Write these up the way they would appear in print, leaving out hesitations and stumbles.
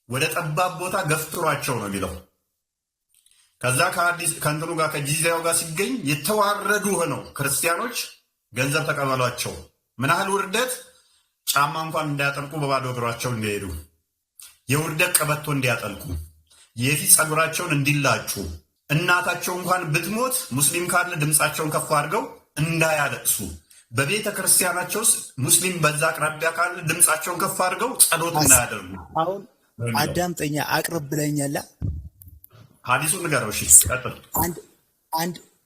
ወደ ጠባብ ቦታ ገፍትሯቸው ነው የሚለው። ከዛ ከእንትኑ ጋር ከጂዚያው ጋር ሲገኝ የተዋረዱ ሆነው ክርስቲያኖች ገንዘብ ተቀበሏቸው። ምን ያህል ውርደት! ጫማ እንኳን እንዳያጠልቁ በባዶ እግራቸው እንዲሄዱ፣ የውርደት ቀበቶ እንዲያጠልቁ፣ የፊት ጸጉራቸውን እንዲላጩ፣ እናታቸው እንኳን ብትሞት ሙስሊም ካለ ድምፃቸውን ከፍ አድርገው እንዳያለቅሱ፣ በቤተ ክርስቲያናቸው ውስጥ ሙስሊም በዛ አቅራቢያ ካለ ድምፃቸውን ከፍ አድርገው ጸሎት እንዳያደርጉ። አሁን አዳምጠኛ አቅርብ ብለኛላ። ሐዲሱን ንገረው። እሺ ቀጥል።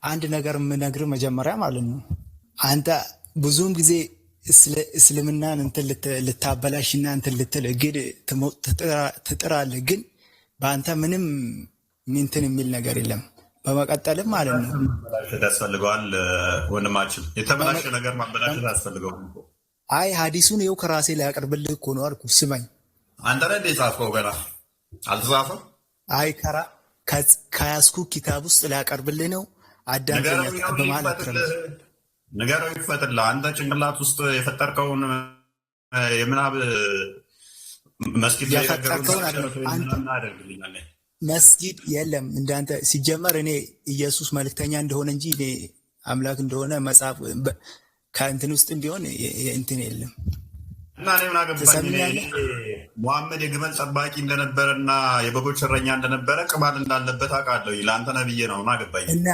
አንድ ነገር የምነግርህ መጀመሪያ ማለት ነው፣ አንተ ብዙውን ጊዜ እስልምናን እንትን ልታበላሽና እንትን ልትል ግን ትጥራለህ፣ ግን በአንተ ምንም እንትን የሚል ነገር የለም። በመቀጠልም ማለት ነው ያስፈልገዋል ወንድማችን፣ የተበላሸ ነገር ማበላሸት አያስፈልገውም። አይ ሐዲሱን ይኸው ከራሴ ላይ አቅርብልህ እኮ ነው አልኩ። ስማኝ፣ አንተ ላይ እንደ ጻፍከው ገና አልተጻፈም። አይ ከያዝኩ ኪታብ ውስጥ ላቀርብልህ ነው። አዳምጠኛ በማለት ነገሩ ይፈትልህ። አንተ ጭንቅላት ውስጥ የፈጠርከውን የምናብ መስጊድ ላይ መስጊድ የለም እንዳንተ። ሲጀመር እኔ ኢየሱስ መልክተኛ እንደሆነ እንጂ እኔ አምላክ እንደሆነ መጽሐፍ ከእንትን ውስጥ ቢሆን እንትን የለም። እና እኔ ምን አገባኝ? ሙሐመድ የግመል ጠባቂ እንደነበረና የበጎች እረኛ እንደነበረ ቅማል እንዳለበት አውቃለሁ። ለአንተ ነብዬ ነው። ምን አገባኝ? እና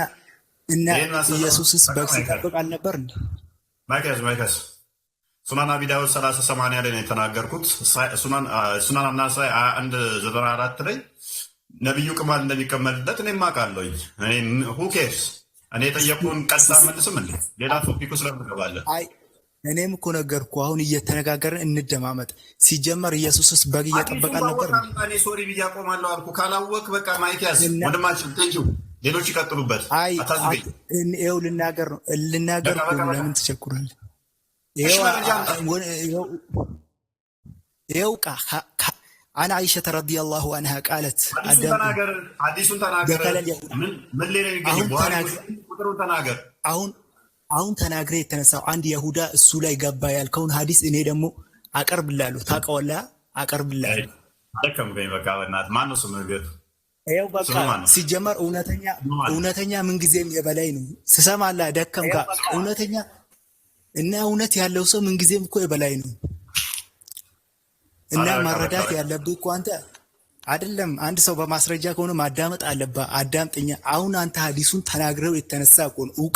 ኢየሱስስ በግ ሲጠብቅ አልነበር እንዴ? ማይከስ ሱናን አቢ ዳውድ 30:80 ላይ ነው የተናገርኩት። ሱናን አናሳይ 1:94 ላይ ነብዩ ቅማል እንደሚቀመልለት እኔም አውቃለሁ። ሁኬርስ እኔ የጠየቁን ቀጥታ መልስም እንዴ ሌላ ቶፒክ ውስጥ ለምትገባለህ? አይ እኔም እኮ ነገርኩ። አሁን እየተነጋገርን እንደማመጥ። ሲጀመር ኢየሱስስ በግ እየጠበቀ ነበር። እኔ ሶሪ ብዬ አቆማለሁ አልኩ። ካላወቅ በቃ ማይክ ያዝ ወንድማችን። ቴንኪው ሌሎች ይቀጥሉበት። አታዝገኝ። ይኸው ልናገር ነው። ለምን ትቸኩራለህ? ይኸው አን አይሸተ ረዲየላሁ አንሃ ቃለት ሐዲሱን ተናገር። አሁን ተናግሬ የተነሳው አንድ ይሁዳ እሱ ላይ ገባ ያልከውን ሐዲስ እኔ ደግሞ አቀርብላለሁ። ታውቀዋለህ? አቀርብላለሁ። በቃ በእናትህ ማነው ስሙ? ይኸው በቃ ሲጀመር እውነተኛ ምንጊዜም የበላይ ነው። ስሰማለህ? ደከምካ። እውነተኛ እና እውነት ያለው ሰው ምንጊዜም እኮ የበላይ ነው። እና ማረዳት ያለብህ እኮ አንተ አይደለም። አንድ ሰው በማስረጃ ከሆነ ማዳመጥ አለብህ። አዳምጠኛ። አሁን አንተ ሐዲሱን ተናግረው የተነሳ እኮ ነው እውቅ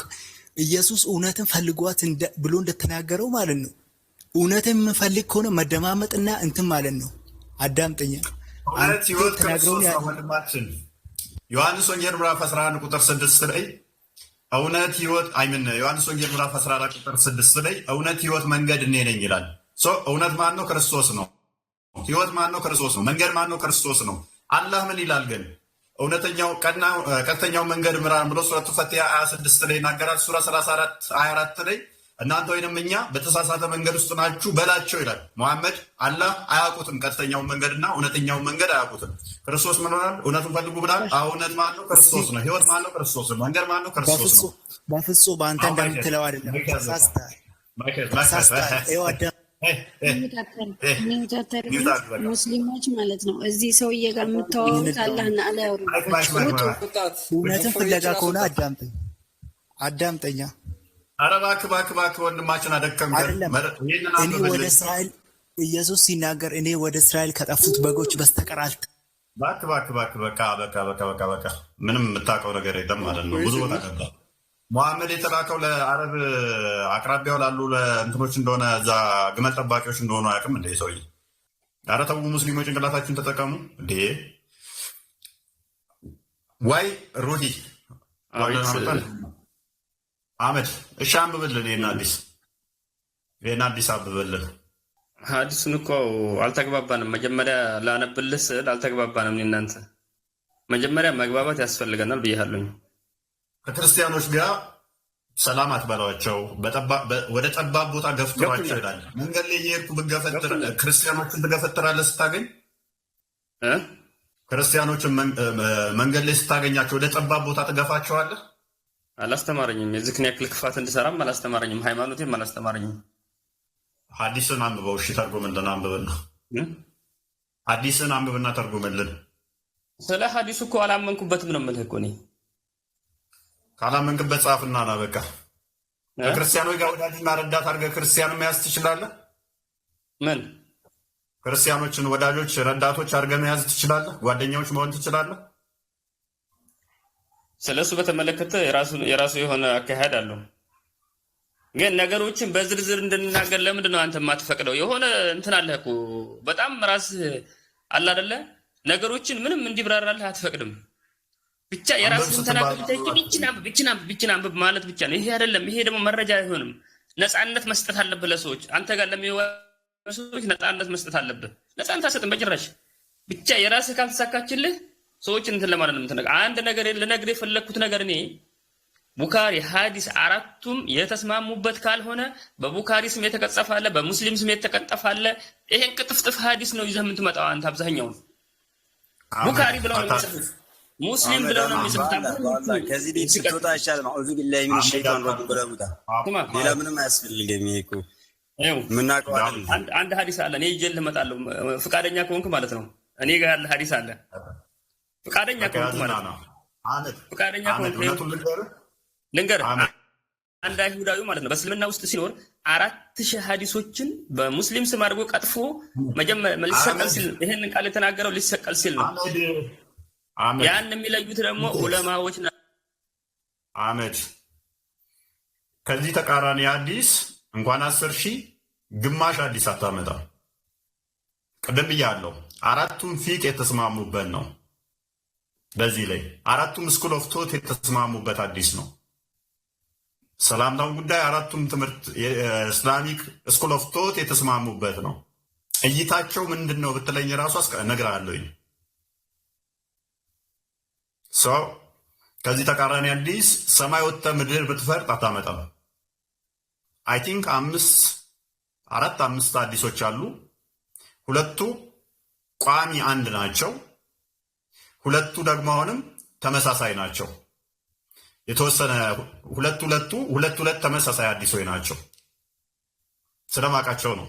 ኢየሱስ እውነትን ፈልጓት ብሎ እንደተናገረው ማለት ነው። እውነትን የምፈልግ ከሆነ መደማመጥና እንትን ማለት ነው። አዳምጠኛ። ዮሐንስ ወንጌል ምዕራፍ 11 ቁጥር 6 ላይ እውነት ህይወት ዮሐንስ ወንጌል ምዕራፍ 14 ቁጥር 6 ላይ እውነት ህይወት መንገድ እኔ ነኝ ይላል። እውነት ማን ነው? ክርስቶስ ነው። ህይወት ማን ነው? ክርስቶስ ነው። መንገድ ማን ነው? ክርስቶስ ነው። አላህ ምን ይላል ግን? እውነተኛው ቀጥተኛው መንገድ ምራን ብሎ ሱረቱ ፈቲሃ 26 ላይ ይናገራል። ሱራ 34 24 ላይ እናንተ ወይንም እኛ በተሳሳተ መንገድ ውስጥ ናችሁ በላቸው ይላል። ሙሐመድ አላህ አያውቁትም፣ ቀጥተኛውን መንገድና እውነተኛውን መንገድ አያውቁትም። ክርስቶስ ምን ሆናል? እውነቱን ፈልጉ ብላል። እውነት ማን ነው? ክርስቶስ ነው። ህይወት ማን ነው? ክርስቶስ ነው። መንገድ ማን ነው? ክርስቶስ ነው። በፍጹም በአንተ እንደምትለው አይደለም። ሙስሊሞች ማለት ነው። እዚህ ሰውዬ ጋር የምታወሩት አላህና አላ ያወሩ። እውነትን ፍለጋ ከሆነ አዳምጠኛ። ኧረ እባክህ ወንድማችን አደከምከን። እኔ ወደ እስራኤል ኢየሱስ ሲናገር እኔ ወደ እስራኤል ከጠፉት በጎች በስተቀር እባክህ በቃ ምንም የምታውቀው ነገር የለም ማለት ነው። ብዙ ቦታ ገባ። ሙሐመድ የተላከው ለአረብ አቅራቢያው ላሉ ለእንትኖች እንደሆነ እዛ ግመል ጠባቂዎች እንደሆኑ አያውቅም እንዴ ሰውዬ? ኧረ ተው ሙስሊሞች ጭንቅላታችን ተጠቀሙ እንዴ። ዋይ ሩሂ አህመድ እሺ አንብብልን። ይህን አዲስ አንብብልን። ሐዲሱን እኮ አልተግባባንም። መጀመሪያ ላነብልህ ስል አልተግባባንም። እናንተ መጀመሪያ መግባባት ያስፈልገናል ብያለሁ። ከክርስቲያኖች ጋር ሰላም አትበሏቸው፣ ወደ ጠባብ ቦታ ገፍትሯቸው ይላል። መንገድ ላይ እየሄድኩ ክርስቲያኖችን ትገፈትራለህ ስታገኝ ክርስቲያኖችን መንገድ ላይ ስታገኛቸው ወደ ጠባብ ቦታ ትገፋቸዋለህ። አላስተማረኝም። የዚህን ያክል ክፋት እንድሰራም አላስተማረኝም። ሃይማኖቴም አላስተማረኝም። ሐዲስን አንብበው። እሺ ተርጉም እንደና አንብበና ሐዲስን አንብብና ተርጉምልን። ስለ ሐዲሱ እኮ አላመንኩበትም ነው የምልህ እኮ እኔ። ካላመንክበት ጻፍና ና በቃ። ከክርስቲያኖች ጋር ወዳጅና ረዳት አድርገህ ክርስቲያን መያዝ ትችላለህ። ምን ክርስቲያኖችን ወዳጆች፣ ረዳቶች አድርገህ መያዝ ትችላለህ። ጓደኛዎች መሆን ትችላለህ። ስለ እሱ በተመለከተ የራሱ የሆነ አካሄድ አለው። ግን ነገሮችን በዝርዝር እንድንናገር ለምንድን ነው አንተ የማትፈቅደው? የሆነ እንትን አለህ እኮ በጣም ራስህ አለ አይደለ? ነገሮችን ምንም እንዲብራራልህ አትፈቅድም። ብቻ የራስህን ተናገር ብቻ ብቻ አንብብ ማለት ብቻ ነው። ይሄ አይደለም። ይሄ ደግሞ መረጃ አይሆንም። ነፃነት መስጠት አለብህ ለሰዎች። አንተ ጋር ለሚወጡ ሰዎች ነፃነት መስጠት አለብህ። ነፃነት አትሰጥም በጭራሽ። ብቻ የራስህ ካልተሳካችልህ ሰዎችን እንትን ለማለት ነው የምትነግረው። አንድ ነገር ልነግርህ የፈለግኩት ነገር እኔ ቡካሪ ሐዲስ አራቱም የተስማሙበት ካልሆነ በቡካሪ ስም የተቀጠፈ አለ፣ በሙስሊም ስም የተቀጠፈ አለ። ይሄን ቅጥፍጥፍ ሐዲስ ነው ይዘህ የምትመጣው አንተ። አብዛኛው ቡካሪ ብለው ነው የሚጽፉት፣ ሙስሊም ብለው ነው የሚጽፉት። ከዚህ ቤት ስትወጣ ይሻል ማኡዙ ቢላሂ ሚነ ሸይጣን ረጂም ብለውታ ሌላ ምንም አያስፈልግም። ይሄ እኮ ምናቀው አንድ ሐዲስ አለ። እኔ ይዤልህ እመጣለሁ ፍቃደኛ ከሆንክ ማለት ነው። እኔ ጋር ያለ ሐዲስ አለ። ፍቃደኛ ከሆንክ ማለት ነው። ፍቃደኛ ከሆንክ ልንገርህ። አንድ አይሁዳዊ ማለት ነው በእስልምና ውስጥ ሲኖር 4000 ሐዲሶችን በሙስሊም ስም አድርጎ ቀጥፎ መጀመሪያ ሊሰቀል ሲል ይሄንን ቃል የተናገረው ሊሰቀል ሲል ነው። ያን የሚለዩት ደግሞ ዑለማዎች ናቸው። አህመድ ከዚህ ተቃራኒ ሐዲስ እንኳን 10,000 ግማሽ ሐዲስ አታመጣም። ቅድም ብያለሁ፣ አራቱም ፊቅ የተስማሙበት ነው። በዚህ ላይ አራቱም ስኩል ኦፍ ቶት የተስማሙበት ሐዲስ ነው። ሰላምታውን ጉዳይ አራቱም ትምህርት የእስላሚክ ስኩል ኦፍ ቶት የተስማሙበት ነው። እይታቸው ምንድን ነው ብትለኝ ራሱ እነግርሃለሁኝ። ሰው ከዚህ ተቃራኒ ሐዲስ ሰማይ ወጥተህ ምድር ብትፈርጥ አታመጣም። አይ ቲንክ አራት አምስት ሐዲሶች አሉ። ሁለቱ ቋሚ አንድ ናቸው። ሁለቱ ደግሞ አሁንም ተመሳሳይ ናቸው። የተወሰነ ሁለት ተመሳሳይ ሐዲሶች ናቸው። ስለማውቃቸው ነው።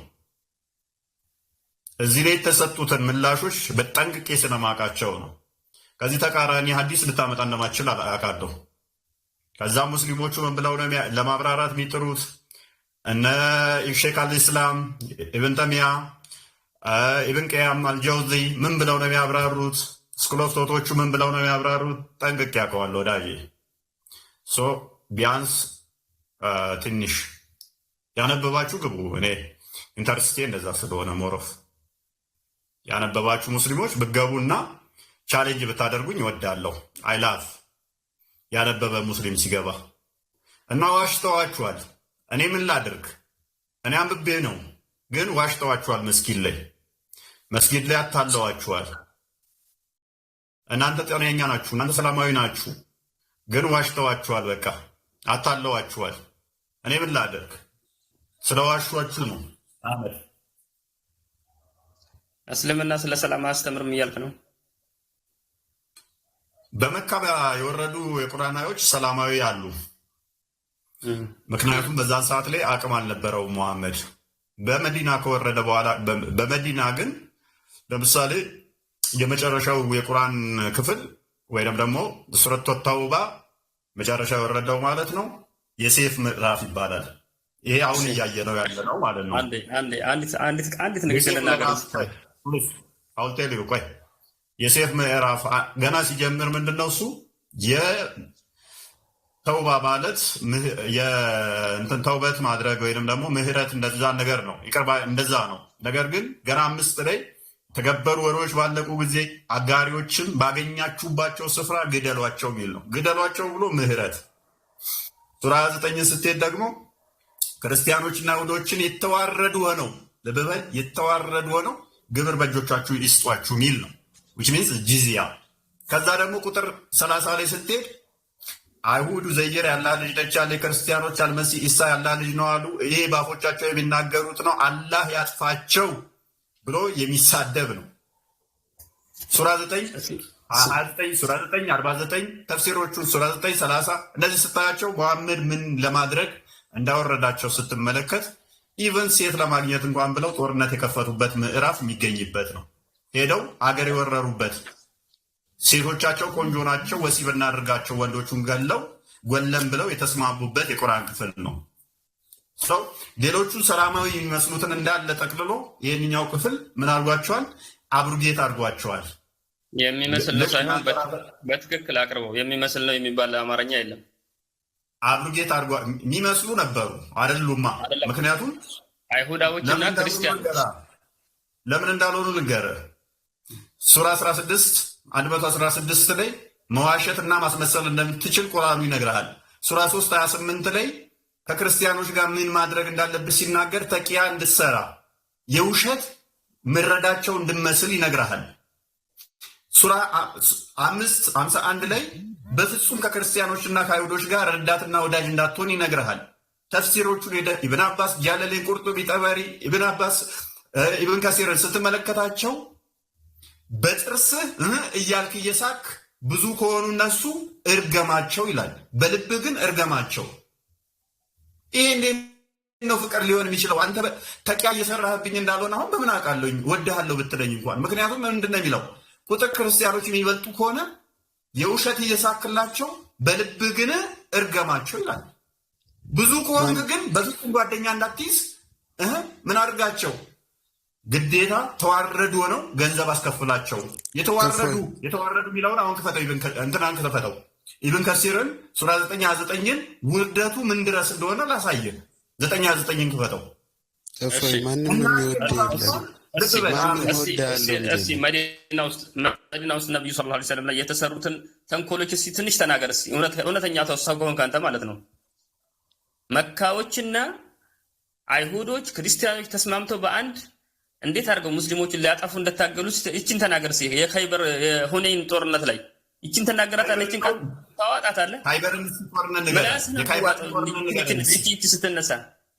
እዚህ ላይ የተሰጡትን ምላሾች በጠንቅቄ ስለማውቃቸው ነው። ከዚህ ተቃራኒ ሐዲስ ልታመጣ እንደማችል አውቃለሁ። ከዛም ሙስሊሞቹ ምን ብለው ነው ለማብራራት የሚጥሩት? እነ ሼክ አልኢስላም ኢብን ተሚያ ኢብን ቀያም አልጀውዚ ምን ብለው ነው የሚያብራሩት? ስኩል ኦፍ ቶቶቹ ምን ብለው ነው የሚያብራሩት? ጠንቅቄ ያውቀዋለሁ ወዳጄ። ቢያንስ ትንሽ ያነበባችሁ ግቡ። እኔ ኢንተርስቴ እንደዛ ስለሆነ ሞሮፍ ያነበባችሁ ሙስሊሞች ብትገቡና ቻሌንጅ ብታደርጉኝ እወዳለሁ። አይላፍ ያነበበ ሙስሊም ሲገባ እና ዋሽተዋችኋል። እኔ ምን ላድርግ? እኔ አንብቤ ነው፣ ግን ዋሽተዋችኋል። መስጊድ ላይ አታለዋችኋል። እናንተ ጤነኛ ናችሁ፣ እናንተ ሰላማዊ ናችሁ፣ ግን ዋሽተዋችኋል። በቃ አታለዋችኋል። እኔ ምን ላድርግ? ስለዋሿችሁ ነው። አህመድ እስልምና ስለ ሰላም አያስተምርም እያልክ ነው? በመካ የወረዱ የቁርአን አዮች ሰላማዊ አሉ። ምክንያቱም በዛን ሰዓት ላይ አቅም አልነበረውም ሙሐመድ። በመዲና ከወረደ በኋላ በመዲና ግን ለምሳሌ የመጨረሻው የቁርአን ክፍል ወይም ደግሞ ሱረቱ ተውባ መጨረሻ የወረደው ማለት ነው የሴፍ ምዕራፍ ይባላል። ይሄ አሁን እያየ ነው ያለ ነው ማለት ነው። አንዲት ንግግር ልናገር። ቆይ የሴፍ ምዕራፍ ገና ሲጀምር ምንድነው እሱ የተውባ ማለት የእንትን ተውበት ማድረግ ወይንም ደግሞ ምህረት እንደዛ ነገር ነው፣ ይቅርባ እንደዛ ነው። ነገር ግን ገና 5 ላይ ተገበሩ ወሮች ባለቁ ጊዜ አጋሪዎችን ባገኛችሁባቸው ስፍራ ግደሏቸው የሚል ነው። ግደሏቸው ብሎ ምህረት። ሱራ 9 ስትሄድ ደግሞ ክርስቲያኖችና ይሁዶችን የተዋረዱ ሆነው ለበበል የተዋረዱ ሆነው ግብር በእጆቻችሁ ይስጧችሁ የሚል ነው። which means ጂዚያ። ከዛ ደግሞ ቁጥር 30 ላይ ስትሄድ አይሁዱ ዘይር ያላ ልጅ ነች ያለ ክርስቲያኖች አልመሲህ ኢሳ ያላ ልጅ ነው አሉ። ይሄ ባፎቻቸው የሚናገሩት ነው፣ አላህ ያጥፋቸው ብሎ የሚሳደብ ነው። ሱራ 9 29 ሱራ 9 49 ተፍሲሮቹን ሱራ 9 30 እነዚህ ስታያቸው መሐመድ ምን ለማድረግ እንዳወረዳቸው ስትመለከት ኢቨን ሴት ለማግኘት እንኳን ብለው ጦርነት የከፈቱበት ምዕራፍ የሚገኝበት ነው። ሄደው አገር የወረሩበት ሴቶቻቸው ቆንጆ ናቸው፣ ወሲብ እናድርጋቸው፣ ወንዶቹን ጎለም ብለው የተስማሙበት የቁርአን ክፍል ነው። ሰው ሌሎቹ ሰላማዊ የሚመስሉትን እንዳለ ጠቅልሎ ይህንኛው ክፍል ምን አድርጓቸዋል? አብሩጌት አድርጓቸዋል። የሚመስል ነው ሳይሆን በትክክል አቅርበው የሚመስል ነው የሚባል አማርኛ የለም። አብሩጌት አድርጓ የሚመስሉ ነበሩ አይደሉማ። ምክንያቱም አይሁዳዎችና ክርስቲያን ለምን እንዳልሆኑ ልንገርህ። ሱራ 16 116 ላይ መዋሸትና ማስመሰል እንደምትችል ቁርአኑ ይነግርሃል። ሱራ 3 28 ላይ ከክርስቲያኖች ጋር ምን ማድረግ እንዳለብህ ሲናገር ተቂያ እንድትሰራ የውሸት ምረዳቸው እንድመስል ይነግርሃል። ሱራ 5:51 ላይ በፍጹም ከክርስቲያኖችና ከአይሁዶች ጋር ረዳትና ወዳጅ እንዳትሆን ይነግርሃል። ተፍሲሮቹን ሄደ ኢብን አባስ፣ ጃለሌ፣ ቁርጡቢ፣ ጠበሪ፣ ኢብን አባስ፣ ኢብን ከሲርን ስትመለከታቸው በጥርስህ እያልክ እየሳክ ብዙ ከሆኑ እነሱ እርገማቸው ይላል። በልብህ ግን እርገማቸው። ይሄ እንዴት ነው ፍቅር ሊሆን የሚችለው? አንተ ተቂያ እየሰራህብኝ እንዳልሆነ አሁን በምን አውቃለሁኝ? ወድሃለሁ ብትለኝ እንኳን። ምክንያቱም ምንድን ነው የሚለው? ቁጥር ክርስቲያኖች የሚበልጡ ከሆነ የውሸት እየሳክላቸው በልብህ ግን እርገማቸው ይላል። ብዙ ከሆንክ ግን በፍጹም ጓደኛ እንዳትይዝ ምን አድርጋቸው? ግዴታ ተዋረዱ ሆነው ገንዘብ አስከፍላቸው። የተዋረዱ የሚለውን አሁን ክፈተው፣ እንትናን ክፈተው። ኢብን ከሲርን ሱራ 9:9ን ውርደቱ ምን ድረስ እንደሆነ ላሳየህ። 9:9ን ክፈተው። ማንም የሚወድ መዲና ውስጥ ነቢዩ ሰለላሁ ዐለይሂ ወሰለም ላይ የተሰሩትን ተንኮሎች እስኪ ትንሽ ተናገር። እስኪ እውነተኛ ሰው ከሆንክ አንተ ማለት ነው። መካዎችና አይሁዶች ክርስቲያኖች ተስማምተው በአንድ እንዴት አድርገው ሙስሊሞችን ሊያጠፉ እንደታገሉ ይችን ተናገር። እስኪ የኸይበር የሁነይን ጦርነት ላይ ይችን ተናገራታለህ። ይችን ቃል ታዋጣታለህ። ኸይበርን ጦርነት ንገረን። ስትነሳ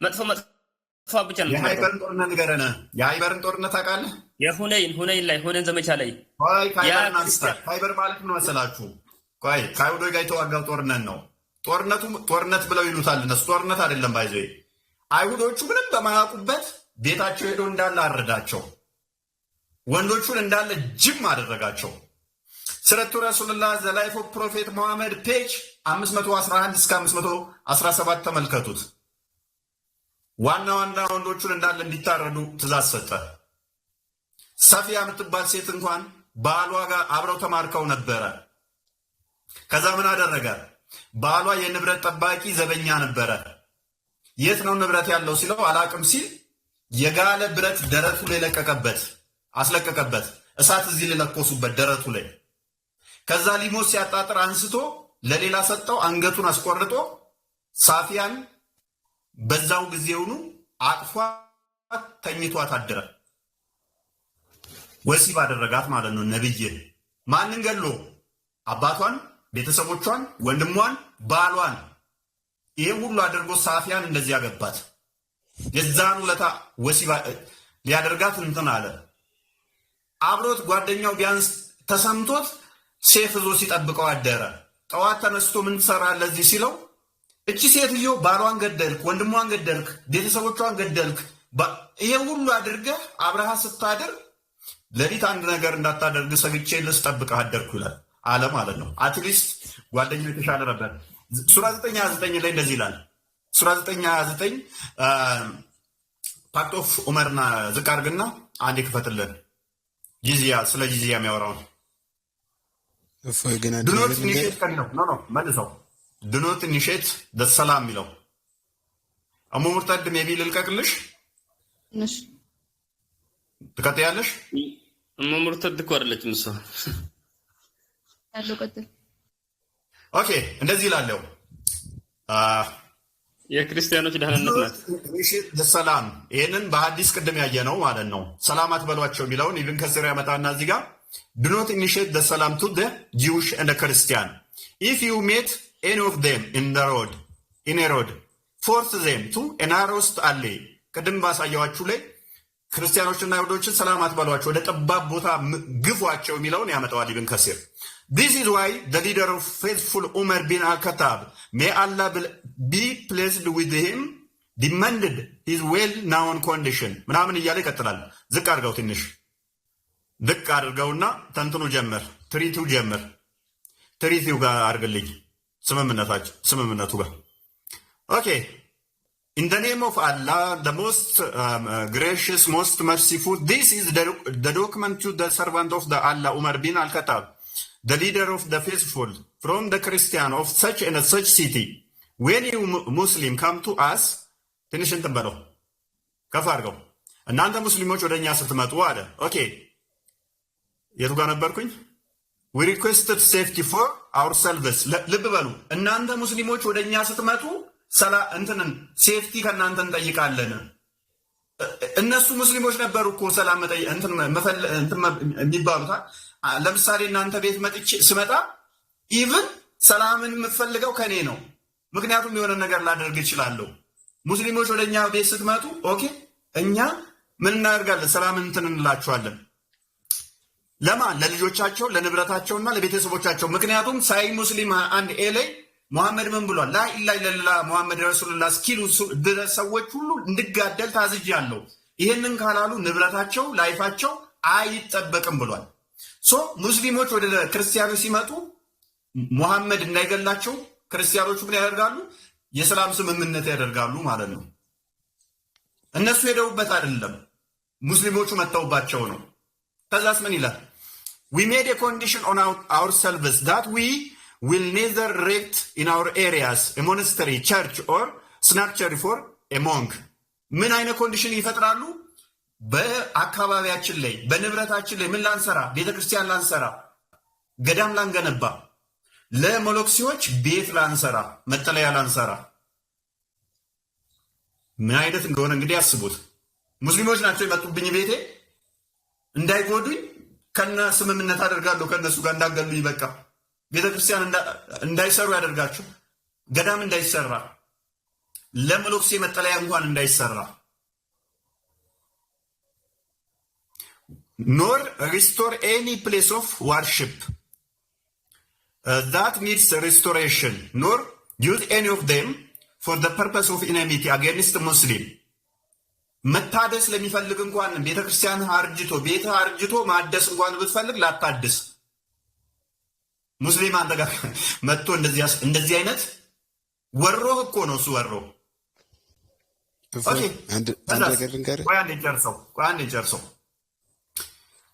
መጥፎ ብቻ ነው። የኸይበርን ጦርነት ንገረን። የኸይበርን ጦርነት ታውቃለህ? ሁነይን ላይ ሁነይን ዘመቻ ላይ ኸይበርን አንስታ። ኸይበር ማለት ምን መሰላችሁ? ከአይሁዶች ጋር የተዋጋው ጦርነት ነው። ጦርነት ብለው ይሉታል እነሱ። ጦርነት አይደለም። ባይዘ አይሁዶቹ ምንም በማያውቁበት ቤታቸው ሄዶ እንዳለ አረዳቸው። ወንዶቹን እንዳለ ጅም አደረጋቸው። ስረቱ ረሱልላህ ዘ ላይፍ ኦፍ ፕሮፌት መሐመድ ፔጅ 511 እስከ 517 ተመልከቱት። ዋና ወንዶቹን እንዳለ እንዲታረዱ ትእዛዝ ሰጠ። ሰፊያ የምትባል ሴት እንኳን ባሏ ጋር አብረው ተማርከው ነበረ። ከዛ ምን አደረገ? ባሏ የንብረት ጠባቂ ዘበኛ ነበረ። የት ነው ንብረት ያለው ሲለው አላቅም ሲል የጋለ ብረት ደረቱ ላይ አስለቀቀበት። እሳት እዚህ ለለኮሱበት ደረቱ ላይ። ከዛ ሊሞት ሲያጣጥር አንስቶ ለሌላ ሰጠው። አንገቱን አስቆርጦ ሳፊያን በዛው ጊዜውኑ አቅፏ ተኝቷት አደረ። ወሲብ አደረጋት ማለት ነው። ነብይ ማንን ገሎ? አባቷን፣ ቤተሰቦቿን፣ ወንድሟን፣ ባሏን። ይሄ ሁሉ አድርጎ ሳፊያን እንደዚህ ያገባት። የዛኑ ለታ ወሲብ ሊያደርጋት እንትን አለ። አብሮት ጓደኛው ቢያንስ ተሰምቶት ሴፍ ይዞ ሲጠብቀው አደረ። ጠዋት ተነስቶ ምን ትሰራለህ እዚህ ሲለው እቺ ሴትዮ ባሏን ገደልክ፣ ወንድሟን ገደልክ፣ ቤተሰቦቿን ገደልክ፣ ይሄ ሁሉ አድርገህ አብረሃ ስታድር ሌሊት አንድ ነገር እንዳታደርግ ሰግቼ ልስጠብቅህ አደርኩ ይላል አለ ማለት ነው። አትሊስት ጓደኛው የተሻለ ነበር። ሱራ 9:29 ላይ እንደዚህ ይላል። ሱራ 9:29 ፓክት ኦፍ ዑመርና ዝቅ አድርግና አንዴ ክፈትልን። ጂዚያ ስለ ጂዚያ የሚያወራው ድኖት ኢኒሼት ከሚለው መልሰው ድኖት ኢኒሼት ደሰላም የሚለው አሞ ሙርተድ ሜቢ ልልቀቅልሽ ትቀጥያለሽ። አሞ ሙርተድ እኮ አይደለችም እሷ ያለው ቀጥል። ኦኬ እንደዚህ ይላለው የክርስቲያኖች ደህንነት ናት። ሰላም ይሄንን በሐዲስ ቅድም ያየ ነው ማለት ነው። ሰላም አትበሏቸው የሚለውን ኢብን ከስር ያመጣና እዚህ ጋር do not initiate the salam to the Jewish and the Christian. If you meet any of them in a road, force them to a narrowest alley. ቅድም ባሳየዋችሁ ላይ ክርስቲያኖችና አይሁዶችን ሰላም አትበሏቸው፣ ወደ ጠባብ ቦታ ግፏቸው የሚለውን ያመጣዋል ኢብን ከሲር። This is why the leader of faithful Umar bin al-Khattab, may Allah be pleased with him, demanded his well-known condition. ምናምን እያለ ይቀጥላል። ዝቅ አድርገው ትንሽ ድቅ አድርገውና ተንትኑ ጀምር፣ ትሪቲው ጀምር። ትሪቲው ጋር አድርግልኝ ስምምነቱ ጋር ኦኬ። In the name of Allah, the most gracious, most merciful, this is the document to the servant of the Allah, Umar bin al-Khattab, the leader of the faithful, from the Christian of such and such city. When you Muslim come to us, ትንሽ እንትን በለው ከፍ አድርገው። እናንተ ሙስሊሞች ወደ እኛ ስትመጡ አለ። ኦኬ የቱ ጋር ነበርኩኝ? We requested safety for ourselves. ልብ በሉ እናንተ ሙስሊሞች ወደ እኛ ስትመጡ እንትንን ሴፍቲ ከእናንተ እንጠይቃለን። እነሱ ሙስሊሞች ነበሩ እኮ ሰላም የሚባሉት። ለምሳሌ እናንተ ቤት ስመጣ ኢቭን ሰላምን የምፈልገው ከኔ ነው፣ ምክንያቱም የሆነ ነገር ላደርግ እችላለሁ። ሙስሊሞች ወደ እኛ ቤት ስትመጡ ኦኬ እኛ ምን እናደርጋለን? ሰላምን እንትን እንላቸዋለን። ለማን? ለልጆቻቸው፣ ለንብረታቸውና ለቤተሰቦቻቸው። ምክንያቱም ሳይ ሙስሊም አንድ ኤ ላይ ሙሐመድ ምን ብሏል? ላኢላሃ ኢለላህ ሙሐመድ ረሱሉላህ እስኪሉ ድረስ ሰዎች ሁሉ እንድጋደል ታዝዣለሁ። ይህንን ካላሉ ንብረታቸው ላይፋቸው አይጠበቅም ብሏል። ሶ ሙስሊሞች ወደ ክርስቲያኖች ሲመጡ ሙሐመድ እንዳይገላቸው ክርስቲያኖቹ ምን ያደርጋሉ? የሰላም ስምምነት ያደርጋሉ ማለት ነው። እነሱ ሄደውበት አይደለም፣ ሙስሊሞቹ መተውባቸው ነው። ከዛስ ምን ይላል? we made a condition on ourselves that we will neither erect in our areas a monastery, church or sanctuary for a monk. ምን አይነት ኮንዲሽን ይፈጥራሉ? በአካባቢያችን ላይ በንብረታችን ላይ ምን ላንሰራ? ቤተክርስቲያን ላንሰራ፣ ገዳም ላንገነባ፣ ለሞሎክሲዎች ቤት ላንሰራ፣ መጠለያ ላንሰራ። ምን አይነት እንደሆነ እንግዲህ አስቡት። ሙስሊሞች ናቸው የመጡብኝ ቤቴ እንዳይጎዱኝ ከነ ስምምነት አደርጋለሁ ከነሱ ጋር እንዳገሉኝ። በቃ ቤተክርስቲያን እንዳይሰሩ ያደርጋቸው፣ ገዳም እንዳይሰራ፣ ለመሎክሴ መጠለያ እንኳን እንዳይሰራ። nor restore any place of worship that needs restoration, nor use any of them for the purpose of enmity against Muslim. መታደስ ለሚፈልግ እንኳን ቤተክርስቲያን ቤተ አርጅቶ ማደስ እንኳን ብትፈልግ ላታድስ። ሙስሊም አንተ ጋር መጥቶ እንደዚህ አይነት ወሮ እኮ ነው እሱ ወሮ። ኦኬ አንድ ጨርሰው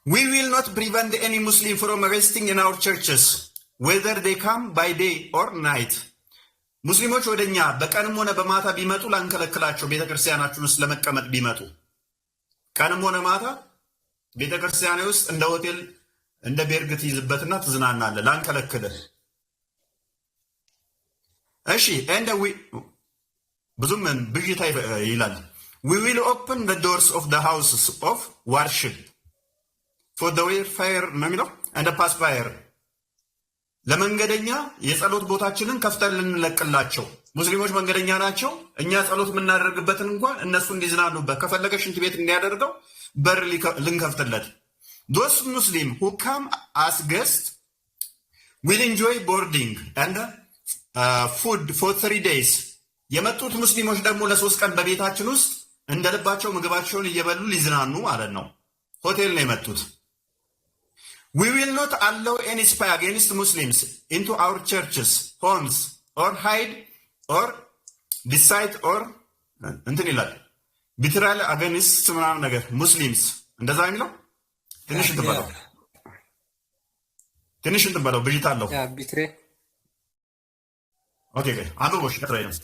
we will not prevent any Muslim from resting in our churches whether they come by day or night. ሙስሊሞች ወደኛ በቀንም ሆነ በማታ ቢመጡ ላንከለክላቸው። ቤተክርስቲያናችን ውስጥ ለመቀመጥ ቢመጡ ቀንም ሆነ ማታ ቤተክርስቲያን ውስጥ እንደ ሆቴል እንደ ቤርግ ትይዝበትና ትዝናናለህ። ላንከለክልህ። እሺ እንደ ብዙም ብዥታ ይላል። we will open the doors of the houses of worship for the wayfarer ነው የሚለው and the passenger ለመንገደኛ የጸሎት ቦታችንን ከፍተን ልንለቅላቸው። ሙስሊሞች መንገደኛ ናቸው። እኛ ጸሎት የምናደርግበትን እንኳን እነሱ እንዲዝናኑበት ከፈለገ ሽንት ቤት እንዲያደርገው በር ልንከፍትለት። those Muslim who come as guests will enjoy boarding and food for 3 days. የመጡት ሙስሊሞች ደግሞ ለ3 ቀን በቤታችን ውስጥ እንደልባቸው ምግባቸውን እየበሉ ሊዝናኑ ማለት ነው። ሆቴል ነው የመጡት። we will not allow any spy against Muslims into our churches, homes or hide or decide or እንትን ይላል ቢትራል against ምናምን ነገር ሙስሊምስ እንደዛ የሚለው ትንሽ እንትን በለው ብዥታ አለው። ቢትሬ ኦኬ አንብቦሽ ቀጥሬ ነው።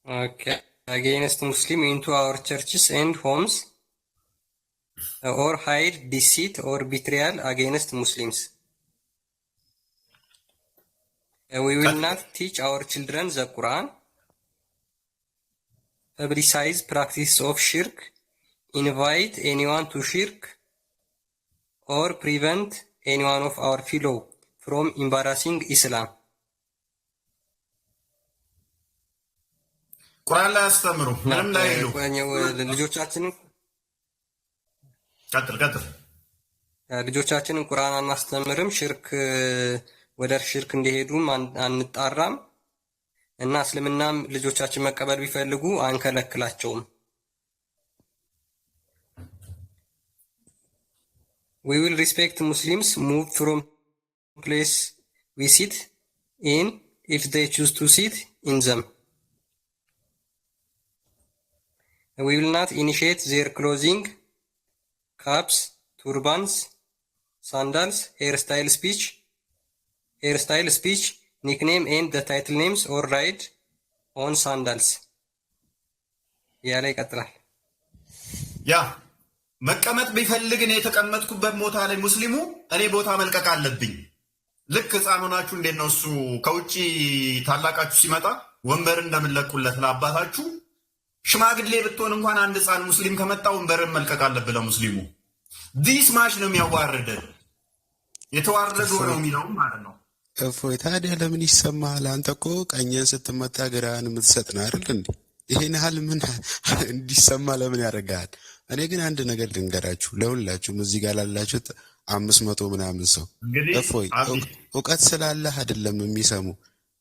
Okay. Against Muslim into our churches and homes or hide, deceit or betrayal against Muslims. We will not teach our children the Quran, publicize practice of shirk, invite anyone to shirk, or prevent anyone of our fellow from embarrassing Islam. ቁርአን ላይ አስተምሩ ምንም ላይ ይሉ ልጆቻችንን ቀጥል ልጆቻችንን ቁርአን አናስተምርም። ሽርክ ወደ ሽርክ እንዲሄዱም አንጣራም እና እስልምናም ልጆቻችን መቀበል ቢፈልጉ አንከለክላቸውም። we will respect Muslims move from place we sit in if they choose to sit in them. We will not initiate their clothing, caps, turbans, sandals, hairstyle, nickname and the title names or ride on sandals. ያለ ይቀጥላል። ያ መቀመጥ ቢፈልግ እኔ የተቀመጥኩበት ቦታ ላይ ሙስሊሙ እኔ ቦታ መልቀቅ አለብኝ። ልክ ሕፃን ሆናችሁ እንዴት ነው እሱ ከውጭ ታላቃችሁ ሲመጣ ወንበር እንደምንለቁለት ለአባታችሁ ሽማግሌ ብትሆን እንኳን አንድ ሕፃን ሙስሊም ከመጣ ወንበርን መልቀቅ አለብህ ለሙስሊሙ። ዲስ ማች ነው የሚያዋርደን። የተዋረዱ ነው የሚለው ማለት ነው። እፎይ ታዲያ ለምን ይሰማሃል? አንተ እኮ ቀኝን ስትመታ ግራህን የምትሰጥ ነው አይደል እንዴ? ይሄን ያህል ምን እንዲሰማ ለምን ያደርጋል? እኔ ግን አንድ ነገር ልንገራችሁ ለሁላችሁም እዚህ ጋር ላላችሁት 500 ምናምን ሰው እፎይ እውቀት ስላለህ አይደለም የሚሰሙ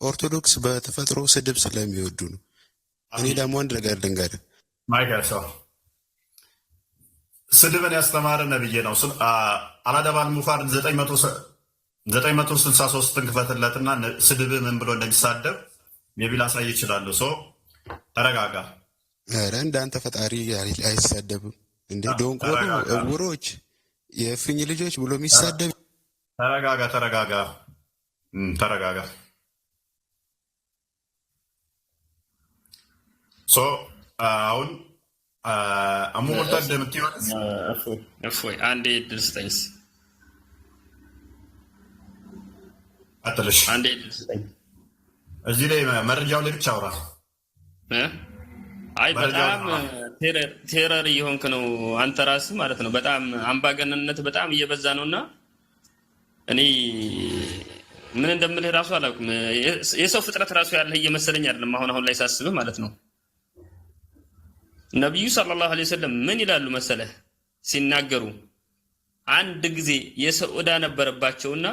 ኦርቶዶክስ በተፈጥሮ ስድብ ስለሚወዱ ነው። እኔ ደግሞ አንድ ነገር ልንገርህ ማይከሰው ስድብን ያስተማረ ነብይ ነው። አላደባል ሙፋር 963ን ክፈትለትና ስድብ ምን ብሎ እንደሚሳደብ ሜቢል አሳይ ይችላል። ሰው ተረጋጋ። ኧረ እንዳንተ ፈጣሪ አይሳደብም እንዴ? ዶንቆሮ እውሮች የፍኝ ልጆች ብሎ የሚሳደብ ተረጋጋ። አሁን አሙርታድ የምትይወት እፎይ አንዴ ድል ስጠኝስ፣ አትልሽ አንዴ ድል ስጠኝ። እዚህ ላይ መረጃው ላይ ብቻ አውራ። አይ በጣም ቴረር እየሆንክ ነው አንተ ራስህ ማለት ነው። በጣም አምባገነንነት በጣም እየበዛ ነውና እኔ ምን እንደምልህ ራሱ አላውቅም። የሰው ፍጥረት ራሱ ያለህ እየመሰለኝ አይደለም አሁን ላይ ሳስብህ ማለት ነው። ነብዩ ሰለላሁ ዐለይሂ ወሰለም ምን ይላሉ መሰለህ ሲናገሩ፣ አንድ ጊዜ የሰው ዕዳ ነበረባቸውና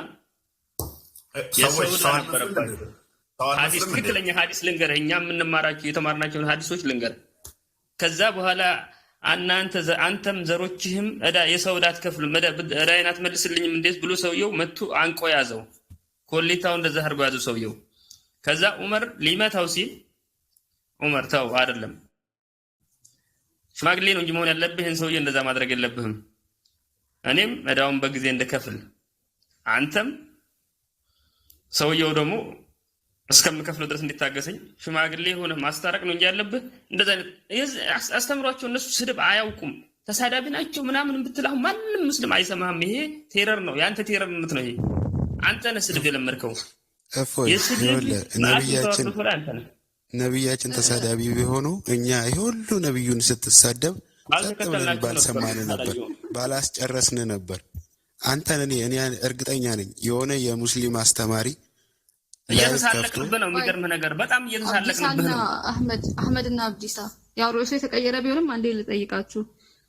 ሐዲስ ትክክለኛ ሐዲስ ልንገርህ፣ እኛ የምንማራቸው የተማርናቸውን ሐዲሶች ልንገርህ። ከዛ በኋላ አንተም ዘሮችህም የሰው ዕዳ አትከፍሉም፣ ዕዳዬን አትመልስልኝም እንዴት ብሎ ሰውየው መቱ አንቆ ያዘው። ኮሌታው እንደዛ አድርጎ ያዘው ሰውየው። ከዛ ዑመር ሊመታው ሲል ዑመር ተው አይደለም ሽማግሌ ነው እንጂ መሆን ያለብህ ይህን ሰውዬ እንደዛ ማድረግ የለብህም። እኔም ዕዳውን በጊዜ እንደከፍል አንተም ሰውየው ደግሞ እስከምከፍለው ድረስ እንዲታገሰኝ ሽማግሌ ሆነ ማስታረቅ ነው እንጂ ያለብህ እንደዛ አይነት አስተምሯቸው። እነሱ ስድብ አያውቁም፣ ተሳዳቢ ናቸው ምናምን ብትል አሁን ማንም ሙስሊም አይሰማህም። ይሄ ቴረር ነው፣ ያንተ ቴረርነት ነው ይሄ። አንተ ነህ ስድብ የለመድከው። ነቢያችን ተሳዳቢ ቢሆኑ እኛ ይሄ ሁሉ ነቢዩን ስትሳደብ ጸጥ ብለን ባልሰማን ነበር፣ ባላስጨረስን ነበር። አንተን እኔ እርግጠኛ ነኝ የሆነ የሙስሊም አስተማሪ እየተሳለቅንብህ ነው። የሚገርምህ ነገር በጣም እየተሳለቅንብህ ነው። አህመድና አብዲሳ ያው ርዕሱ የተቀየረ ቢሆንም አንዴ ልጠይቃችሁ፣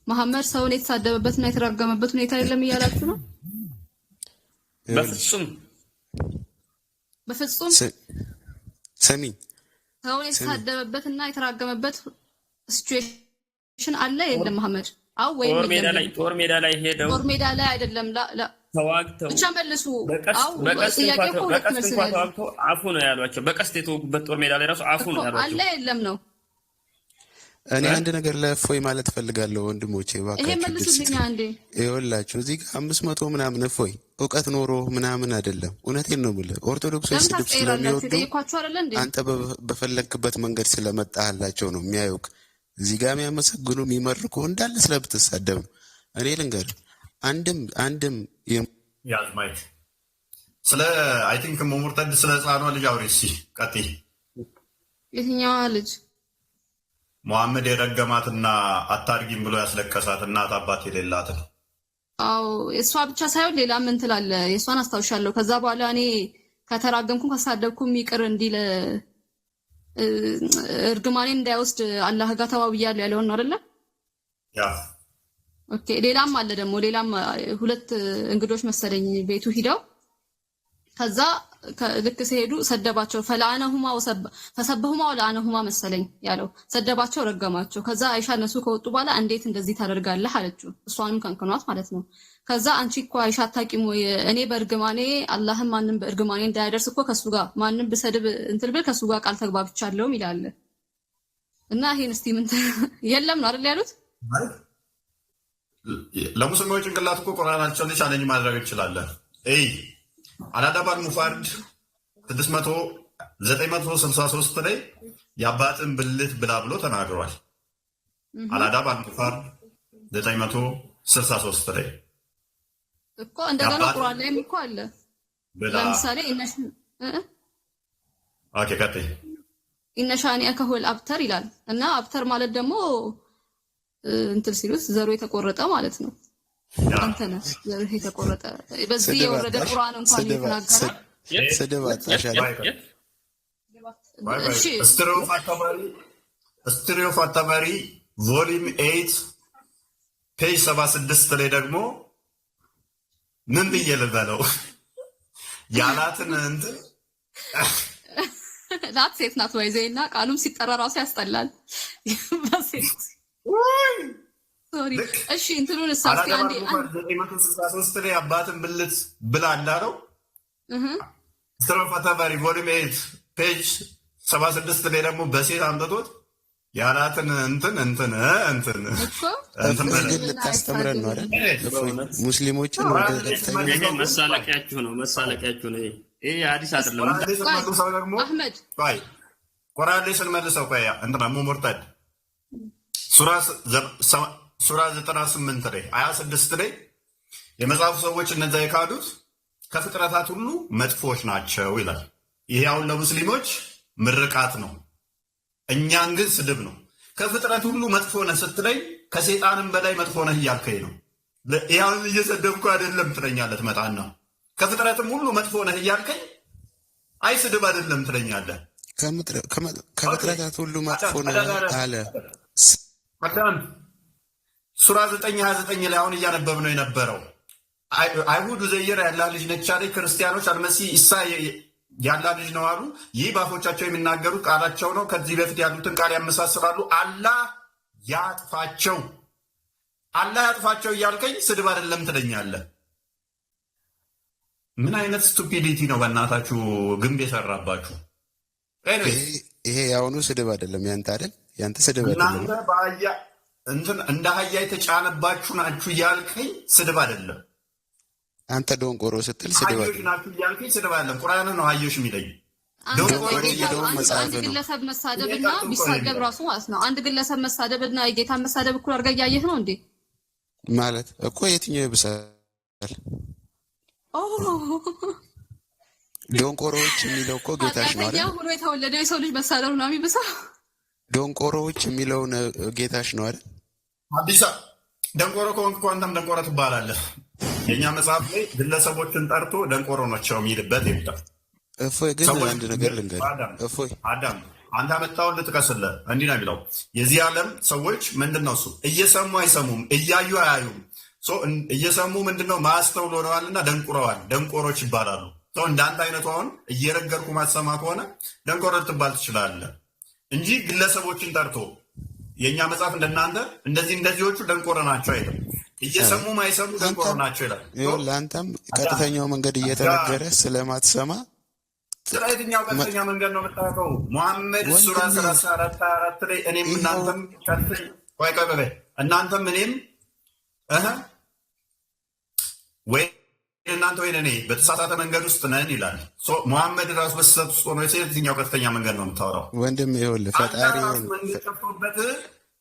መሐመድ ሰውን የተሳደበበትና የተራገመበት ሁኔታ የለም እያላችሁ ነው? በፍጹም ስሚኝ፣ ሰውን የተሳደበበትና የተራገመበት ሲቹዌሽን አለ የለም? መሐመድ አው ወይ ጦር ሜዳ ላይ ሄደው ጦር ሜዳ ላይ አይደለም ተዋግተው ብቻ መልሱ። በቀስት ተዋግተው አፉ ነው ያሏቸው። በቀስት የተወጉበት ጦር ሜዳ ላይ ራሱ አፉ ነው ያሏቸው። አለ የለም ነው። እኔ አንድ ነገር ለእፎይ ማለት ፈልጋለሁ ወንድሞቼ፣ ይሄ መልሱልኛ አንዴ። ይኸውላችሁ እዚህ ጋር 500 ምናምን እፎይ እውቀት ኖሮ ምናምን አይደለም። እውነቴን ነው የምልህ። ኦርቶዶክሶች ስድብ ስለሚወዱ አንተ በፈለግክበት መንገድ ስለመጣህላቸው ነው የሚያዩክ። እዚህ ጋር የሚያመሰግኑ የሚመርቁ እንዳለ ስለምትሳደብ ነው። እኔ ልንገርህ አንድም ያዝማይት ስለ አይ ቲንክ ሙርተድ ስለ ህፃኗ ልጅ አውሪ እስኪ ቀጥይ። የትኛዋ ልጅ? መሐመድ የረገማትና አታርጊም ብሎ ያስለቀሳት እናት አባት የሌላትን። አዎ እሷ ብቻ ሳይሆን ሌላ ምን ትላለህ? የእሷን አስታውሻለሁ። ከዛ በኋላ እኔ ከተራገምኩም ካሳደብኩም ይቅር እንዲል እርግማኔን እንዳይወስድ አላህ ጋር ተባብያለሁ ያለውን ነው አይደለ? ያ ኦኬ። ሌላም አለ ደግሞ ሌላም ሁለት እንግዶች መሰለኝ ቤቱ ሂደው ከዛ ልክ ሲሄዱ ሰደባቸው። ፈላአነሁማ ፈሰበሁማ ወላአነሁማ መሰለኝ ያለው ሰደባቸው፣ ረገማቸው። ከዛ አይሻ እነሱ ከወጡ በኋላ እንዴት እንደዚህ ታደርጋለህ አለችው። እሷንም ከንክኗት ማለት ነው። ከዛ አንቺ እኮ አይሻ አታውቂም ወይ? እኔ በእርግማኔ አላህም ማንም በእርግማኔ እንዳያደርስ እኮ ከሱ ጋር ማንም ብሰድብ እንትን ብል ከሱ ጋር ቃል ተግባብቻለሁም ይላል። እና ይሄን እስቲ ምን የለም ነው አይደል ያሉት? ለሙስሊሞች ጭንቅላት እኮ ቁርአናቸውን ቻሌንጅ ማድረግ እንችላለን። አልአዳብ አልሙፋርድ 963 ላይ የአባትን ብልት ብላ ብሎ ተናግሯል። አልአዳብ አልሙፋርድ 963 ላይ እኮ እንደገና ቁርአን ላይም እኮ አለ። ለምሳሌ ኢነሻኒአከ ሁወል አብተር ይላል እና አብተር ማለት ደግሞ እንትን ሲሉት ዘሩ የተቆረጠ ማለት ነው። አንተ ነህ ዘሩ የተቆረጠ። በዚህ የወረደ ቁርአን እንኳን ይተናገራል። ስደባት እሺ ስትሪዮ ፋታባሪ ቮሊዩም 8 ፔጅ 76 ላይ ደግሞ ምን ብዬ ልበለው ያላትን እንትን ናት ሴት ናት ወይ ዘይና ቃሉም ሲጠራ ራሱ ያስጠላል። ሶሪ እሺ እንትኑን እስቲ አንዴ 963 ላይ አባትን ብልት ብላ እንዳለው ስትሮፋታባሪ ቮሊዩም 8 ፔጅ 76 ላይ ደግሞ በሴት አምጥቶት ያላትን እንትን ልታስተምረን ነው አይደል? ሙስሊሞችን መሳለቂያችሁ ነው። ይሄ ሐዲስ አይደለም። አህመድ ቁርአን ላይ ስንመልሰው እንትና ሙርተድ ሱራ 98 ላይ 26 ላይ የመጽሐፉ ሰዎች እነዛ የካዱት ከፍጥረታት ሁሉ መጥፎች ናቸው ይላል። ይሄ አሁን ለሙስሊሞች ምርቃት ነው፣ እኛን ግን ስድብ ነው። ከፍጥረት ሁሉ መጥፎ ነህ ስትለኝ ከሰይጣንም በላይ መጥፎ ነህ እያልከኝ ነው። ይሄን እየሰደብኩ አይደለም ትለኛለህ። ትመጣና ከፍጥረትም ሁሉ መጥፎ ነህ እያልከኝ አይ ስድብ አይደለም ትለኛለህ። ከፍጥረታት ሁሉ መጥፎ ነህ አለ። ሱራ 929 ላይ አሁን እያነበብ ነው የነበረው አይሁድ ዘይር ያላህ ልጅ ነች አለ። ክርስቲያኖች አልመሲህ ኢሳ ያላህ ልጅ ነው አሉ። ይህ ባፎቻቸው የሚናገሩት ቃላቸው ነው። ከዚህ በፊት ያሉትን ቃል ያመሳስላሉ። አላህ ያጥፋቸው እያልከኝ ስድብ አይደለም ትለኛለህ። ምን አይነት ስቱፒዲቲ ነው በእናታችሁ ግንብ የሰራባችሁ። ይሄ የአሁኑ ስድብ አይደለም ያንተ አይደል? ያንተ ስድብ አይደለም። እናንተ በአህያ እንደ አህያ የተጫነባችሁ ናችሁ እያልከኝ ስድብ አይደለም። አንተ ዶንቆሮ ስትል ስድብ አይደለም። ናችሁ እያልከኝ ስድብ አይደለም። ቁርአን ነው አህዮሽ የሚለኝ። አንድ ግለሰብ መሳደብና ቢሳደብ ራሱ ማለት ነው። አንድ ግለሰብ መሳደብና የጌታን መሳደብ እኩል አድርገህ እያየህ ነው እንዴ? ማለት እኮ የትኛው ይብሳል? ዶንቆሮዎች የሚለው እኮ ጌታሽ ነው አይደል? ያው ሁሉ የተወለደው የሰው ልጅ መሳደብ ነው የሚብሰው። ዶንቆሮዎች የሚለውን ጌታሽ ነው አይደል? አዲሳ ደንቆሮ ከሆንክ እኮ አንተም ደንቆሮ ትባላለህ። የእኛ መጽሐፍ ላይ ግለሰቦችን ጠርቶ ደንቆሮ ናቸው የሚልበት ይብታል። እፎይ ግን አንድ ነገር ልንገርህ። እፎይ አዳም አንተ አመጣውን ልጥቀስልህ። እንዲህ ነው የሚለው የዚህ ዓለም ሰዎች ምንድን ነው እሱ እየሰሙ አይሰሙም፣ እያዩ አያዩም። እየሰሙ ምንድነው ማስተውል ሆነዋልና ደንቁረዋል፣ ደንቆሮች ይባላሉ። እንዳንተ አይነቱ አሁን እየረገርኩ ማሰማ ከሆነ ደንቆሮ ልትባል ትችላለህ እንጂ ግለሰቦችን ጠርቶ የእኛ መጽሐፍ እንደናንተ እንደዚዎቹ ደንቆሮ ናቸው አይልም። እየሰሙ ማይሰሙ ደንቆሮ ናቸው ይላል። ለአንተም ቀጥተኛው መንገድ እየተነገረ ስለማትሰማ ስለ የትኛው ቀጥተኛ መንገድ ነው የምታውቀው? ሙሐመድ ሱራ 34 ላይ እኔም እናንተም እናንተም እኔም ወይ እናንተ ወይ እኔ በተሳሳተ መንገድ ውስጥ ነን ይላል። ሙሐመድ ራሱ በስህተት ውስጥ ሆኖ የትኛው ቀጥተኛ መንገድ ነው የምታወራው? ወንድም ይኸውልህ ፈጣሪ መንገድ ከፍቶበት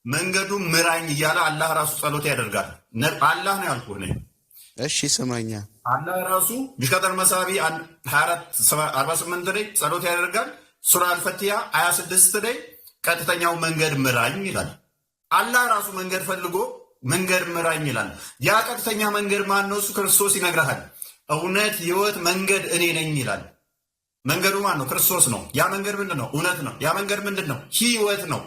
መንገዱ ምራኝ እያለ አላህ ራሱ ጸሎት ያደርጋል። አላህ ነው ያልኩህ እኔ። እሺ ስማኛ፣ አላህ ራሱ ሚሽካተል መሳቢ 24:48 ላይ ጸሎት ያደርጋል። ሱራ አልፈቲያ 26 ላይ ቀጥተኛው መንገድ ምራኝ ይላል። አላህ ራሱ መንገድ ፈልጎ መንገድ ምራኝ ይላል። ያ ቀጥተኛ መንገድ ማን ነው? እሱ ክርስቶስ ይነግርሃል። እውነት፣ ህይወት፣ መንገድ እኔ ነኝ ይላል። መንገዱ ማን ነው? ክርስቶስ ነው። ያ መንገድ ምንድን ነው? እውነት ነው። ያ መንገድ ምንድን ነው? ህይወት ነው።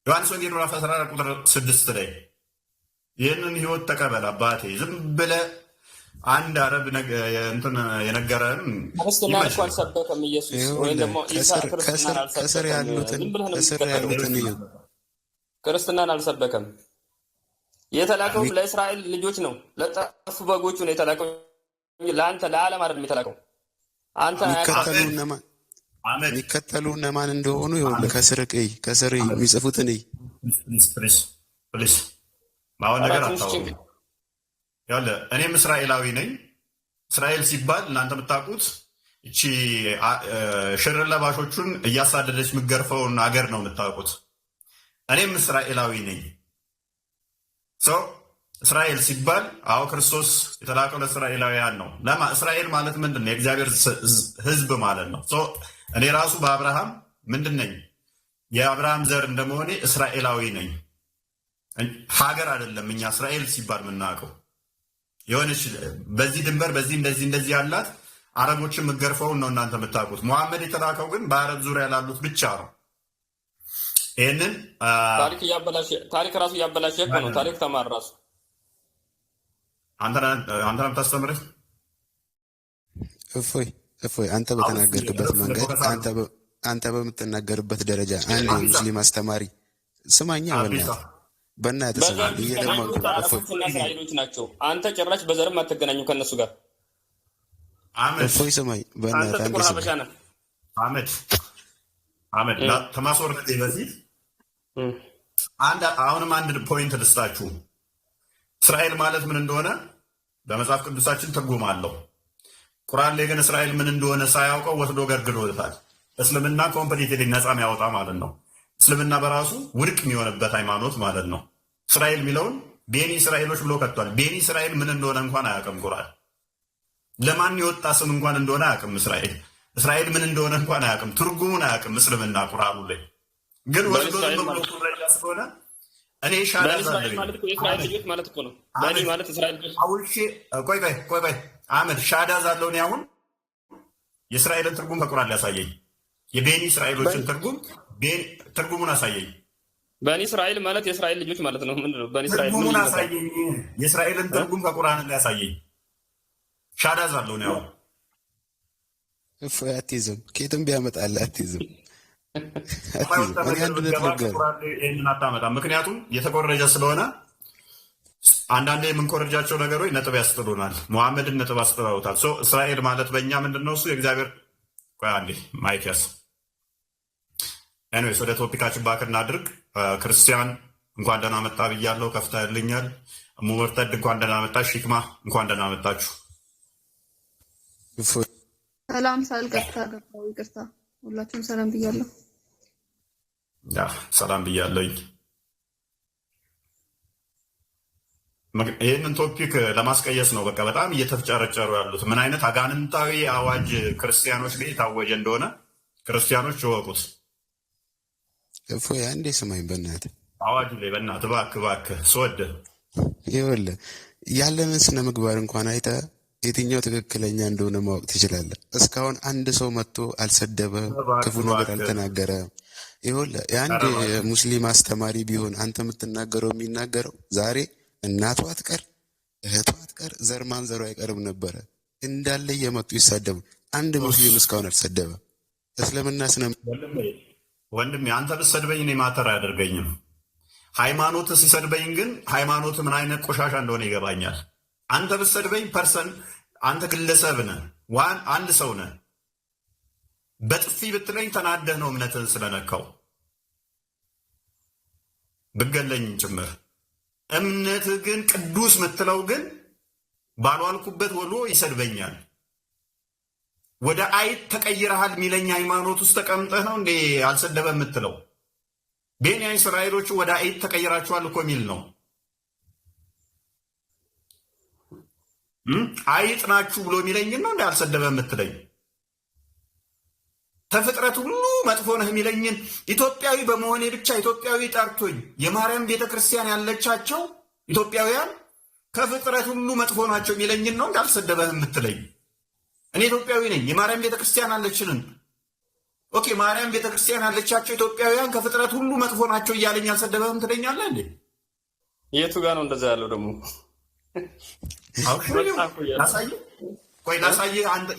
ዮሐንስ ወንጌል ምዕራፍ 14 ቁጥር 6 ላይ ይህንን ህይወት ተቀበል አባቴ። ዝም ብለህ አንድ አረብ እንትን የነገረን ክርስትና እኮ አልሰበከም ኢየሱስ ወይም ደግሞ ኢሳ ክርስትናን ያሉትን ክርስትናን አልሰበከም። የተላከውም ለእስራኤል ልጆች ነው፣ ለጠፉ በጎቹ ነው የተላከው። ለአንተ ለዓለም አይደለም የተላከው። አንተ የሚከተሉ እነማን እንደሆኑ ይኸውልህ፣ ከስር የሚጽፉትን ፕሊስ አሁን ነገር አታውቅም። ያለ እኔም እስራኤላዊ ነኝ። እስራኤል ሲባል እናንተ የምታውቁት እቺ ሽር ለባሾቹን እያሳደደች የምትገርፈውን አገር ነው የምታውቁት። እኔም እስራኤላዊ ነኝ። ሰው እስራኤል ሲባል አዎ ክርስቶስ የተላከው ለእስራኤላውያን ነው። እስራኤል ማለት ምንድን ነው? የእግዚአብሔር ሕዝብ ማለት ነው። እኔ ራሱ በአብርሃም ምንድን ነኝ? የአብርሃም ዘር እንደመሆኔ እስራኤላዊ ነኝ። ሀገር አይደለም እኛ እስራኤል ሲባል የምናውቀው የሆነች በዚህ ድንበር በዚህ እንደዚህ ያላት አረቦችን የምትገርፈውን ነው እናንተ የምታውቁት። ሙሐመድ የተላከው ግን በአረብ ዙሪያ ላሉት ብቻ ነው። ይህንን ታሪክ ራሱ እያበላሸ ነው። ታሪክ ተማር ራሱ አንተ የምታስተምርህ እፎይ አንተ በተናገርክበት መንገድ አንተ በምትናገርበት ደረጃ አንድ ሙስሊም አስተማሪ ስማኛ በእናትህ ስማ እስራኤሎች ናቸው። አንተ ጭራሽ በዘርም አትገናኙ ከእነሱ ጋር። እፎይ ስማኝ በእናትህ አንተ ስማ አህመድ ከማስወረዴ በፊት አሁንም አንድ ፖይንት ልስጣችሁ። እስራኤል ማለት ምን እንደሆነ በመጽሐፍ ቅዱሳችን ትርጉም አለው። ቁርአን ላይ ግን እስራኤል ምን እንደሆነ ሳያውቀው ወስዶ ገርግዶታል። እስልምና ኮምፕሊትሊ ነፃ የሚያወጣ ማለት ነው። እስልምና በራሱ ውድቅ የሚሆንበት ሃይማኖት ማለት ነው። እስራኤል የሚለውን ቤኒ እስራኤሎች ብሎ ከቷል። ቤኒ እስራኤል ምን እንደሆነ እንኳን አያውቅም ቁርአን። ለማን የወጣ ስም እንኳን እንደሆነ አያውቅም። እስራኤል ምን እንደሆነ እንኳን አያውቅም። ትርጉሙን አያውቅም። እስልምና ቁርአኑ ላይ ግን ወስዶ ብሎ ኩረጃ ስለሆነ እኔ ሻዳ ቆይ አህመድ ሻዳ ዛለው ነው። አሁን የእስራኤልን ትርጉም ከቁርአን ሊያሳየኝ የቤኒ እስራኤሎችን ትርጉሙን አሳየኝ። በኒ እስራኤል ማለት የእስራኤል ልጆች ማለት ነው። ምንድን ነው በኒ እስራኤል? ትርጉሙን አሳየኝ። የእስራኤልን ትርጉም ከቁርአን ሊያሳየኝ ሻዳ ዛለው ነው። አሁን እፎይ አትይዝም፣ ከየትም ቢያመጣልህ አትይዝም። ይህንን አታመጣም። ምክንያቱም የተኮረጀ ስለሆነ አንዳንዴ የምንኮረጃቸው ነገሮች ነጥብ ያስጥሉናል። ሙሐመድን ነጥብ አስጥለውታል። እስራኤል ማለት በእኛ ምንድን ነው? እሱ የእግዚአብሔር አንዴ ማይክ ያስ ኤኒዌይስ ወደ ቶፒካችን ባክ እናድርግ። ክርስቲያን እንኳን ደህና መጣ ብያለሁ። ከፍተህልኛል። ሙመርተድ እንኳን ደህና መጣ። ሺክማ እንኳን ደህና መጣችሁ። ሰላም ሳልቀጥታ ገባው። ይቅርታ ሁላችሁም ሰላም ብያለሁ። ሰላም ብያለሁኝ። ይህንን ቶፒክ ለማስቀየስ ነው። በቃ በጣም እየተፍጨረጨሩ ያሉት ምን አይነት አጋንንታዊ አዋጅ ክርስቲያኖች ላይ የታወጀ እንደሆነ ክርስቲያኖች ይወቁት። እፎይ አንዴ ስማኝ በእናትህ አዋጁ ላይ በእናትህ እባክህ ስወድ ይኸውልህ ያለንን ስነ ምግባር እንኳን አይተህ የትኛው ትክክለኛ እንደሆነ ማወቅ ትችላለህ። እስካሁን አንድ ሰው መጥቶ አልሰደበ፣ ክፉ ነገር አልተናገረ። ይኸውልህ የአንድ ሙስሊም አስተማሪ ቢሆን አንተ የምትናገረው የሚናገረው ዛሬ እናቷ አትቀር እህቷ አትቀር ዘር ማንዘሩ አይቀርም ነበረ እንዳለ እየመጡ ይሳደቡ። አንድ ሙስሊም እስካሁን አልሰደበ። እስልምና ወንድሜ አንተ ብትሰድበኝ እኔ ማተር አያደርገኝም። ሃይማኖት ሲሰድበኝ ግን ሃይማኖት ምን አይነት ቆሻሻ እንደሆነ ይገባኛል። አንተ ብትሰድበኝ አንተ ግለሰብ ነህ፣ አንድ ሰው ነህ። በጥፊ ብትለኝ ተናደህ ነው እምነትህን ስለነካው ብገለኝ ጭምር። እምነትህ ግን ቅዱስ ምትለው ግን ባልዋልኩበት ወሎ ይሰድበኛል። ወደ አይጥ ተቀይረሃል የሚለኝ ሃይማኖት ውስጥ ተቀምጠህ ነው እንዴ አልሰደበ የምትለው? ቤኒ እስራኤሎቹ ወደ አይጥ ተቀይራችኋል እኮ የሚል ነው። አይጥ ናችሁ ብሎ የሚለኝን ነው እንዴ አልሰደበ የምትለኝ? ተፍጥረት ሁሉ መጥፎ ነህ የሚለኝን ኢትዮጵያዊ በመሆኔ ብቻ ኢትዮጵያዊ ጠርቶኝ የማርያም ቤተክርስቲያን ያለቻቸው ኢትዮጵያውያን ከፍጥረት ሁሉ መጥፎ ናቸው የሚለኝን ነው እንዴ አልሰደበ የምትለኝ? እኔ ኢትዮጵያዊ ነኝ። የማርያም ቤተክርስቲያን አለችንን። ኦኬ ማርያም ቤተክርስቲያን ያለቻቸው ኢትዮጵያውያን ከፍጥረት ሁሉ መጥፎ ናቸው እያለኝ አልሰደበህም ትለኛለህ እንዴ? የቱ ጋር ነው እንደዛ ያለው ደግሞ? ላሳየህ።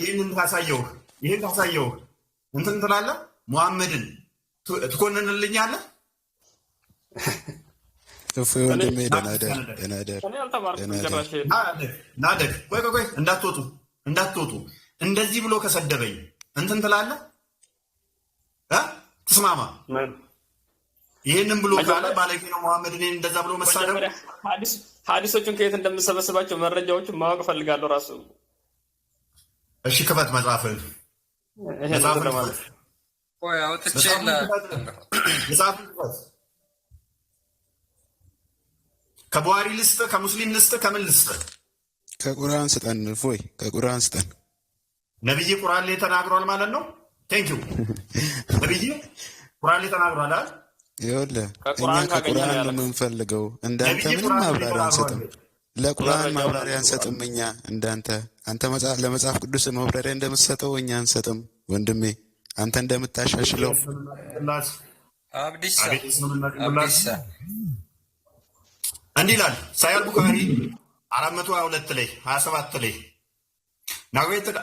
ይህንን ካሳየው እንትን ትላለህ። ሙሐመድን ትኮንንልኛለህ? እፎይ ወንድሜ ደህና ደር። ናደግ ቆይ እንዳትወጡ እንደዚህ ብሎ ከሰደበኝ እንትን ትላለህ? ትስማማ? ይህንን ብሎ ካለ ባለጌ ነው ሙሐመድ እኔን እንደዛ ብሎ መሳደብ። ሀዲሶቹን ከየት እንደምሰበስባቸው መረጃዎችን ማወቅ እፈልጋለሁ ራሱ። እሺ ክፈት መጽሐፍን። ከቡሃሪ ልስጥ፣ ከሙስሊም ልስጥ፣ ከምን ልስጥ? ከቁርአን ስጠን እፎይ፣ ከቁርአን ስጠን። ነብይ ቁርአን ላይ ተናግሯል ማለት ነው። ቴንክ ዩ ነብይ ቁርአን ላይ ተናግሯል አይደል? ይኸውልህ እኛ ከቁርአን ነው የምንፈልገው። እንዳንተ ምንም ማብራሪያ አንሰጥም። ለቁርአን ማብራሪያ አንሰጥም። እኛ እንዳንተ ለመጽሐፍ ቅዱስ ማብራሪያ እንደምትሰጠው እኛ አንሰጥም። ወንድሜ አንተ እንደምታሻሽለው አብዲሳ እንዲህ ይላል ሳሂህ ቡኻሪ 422 ላይ 27 ላይ ናዌትድ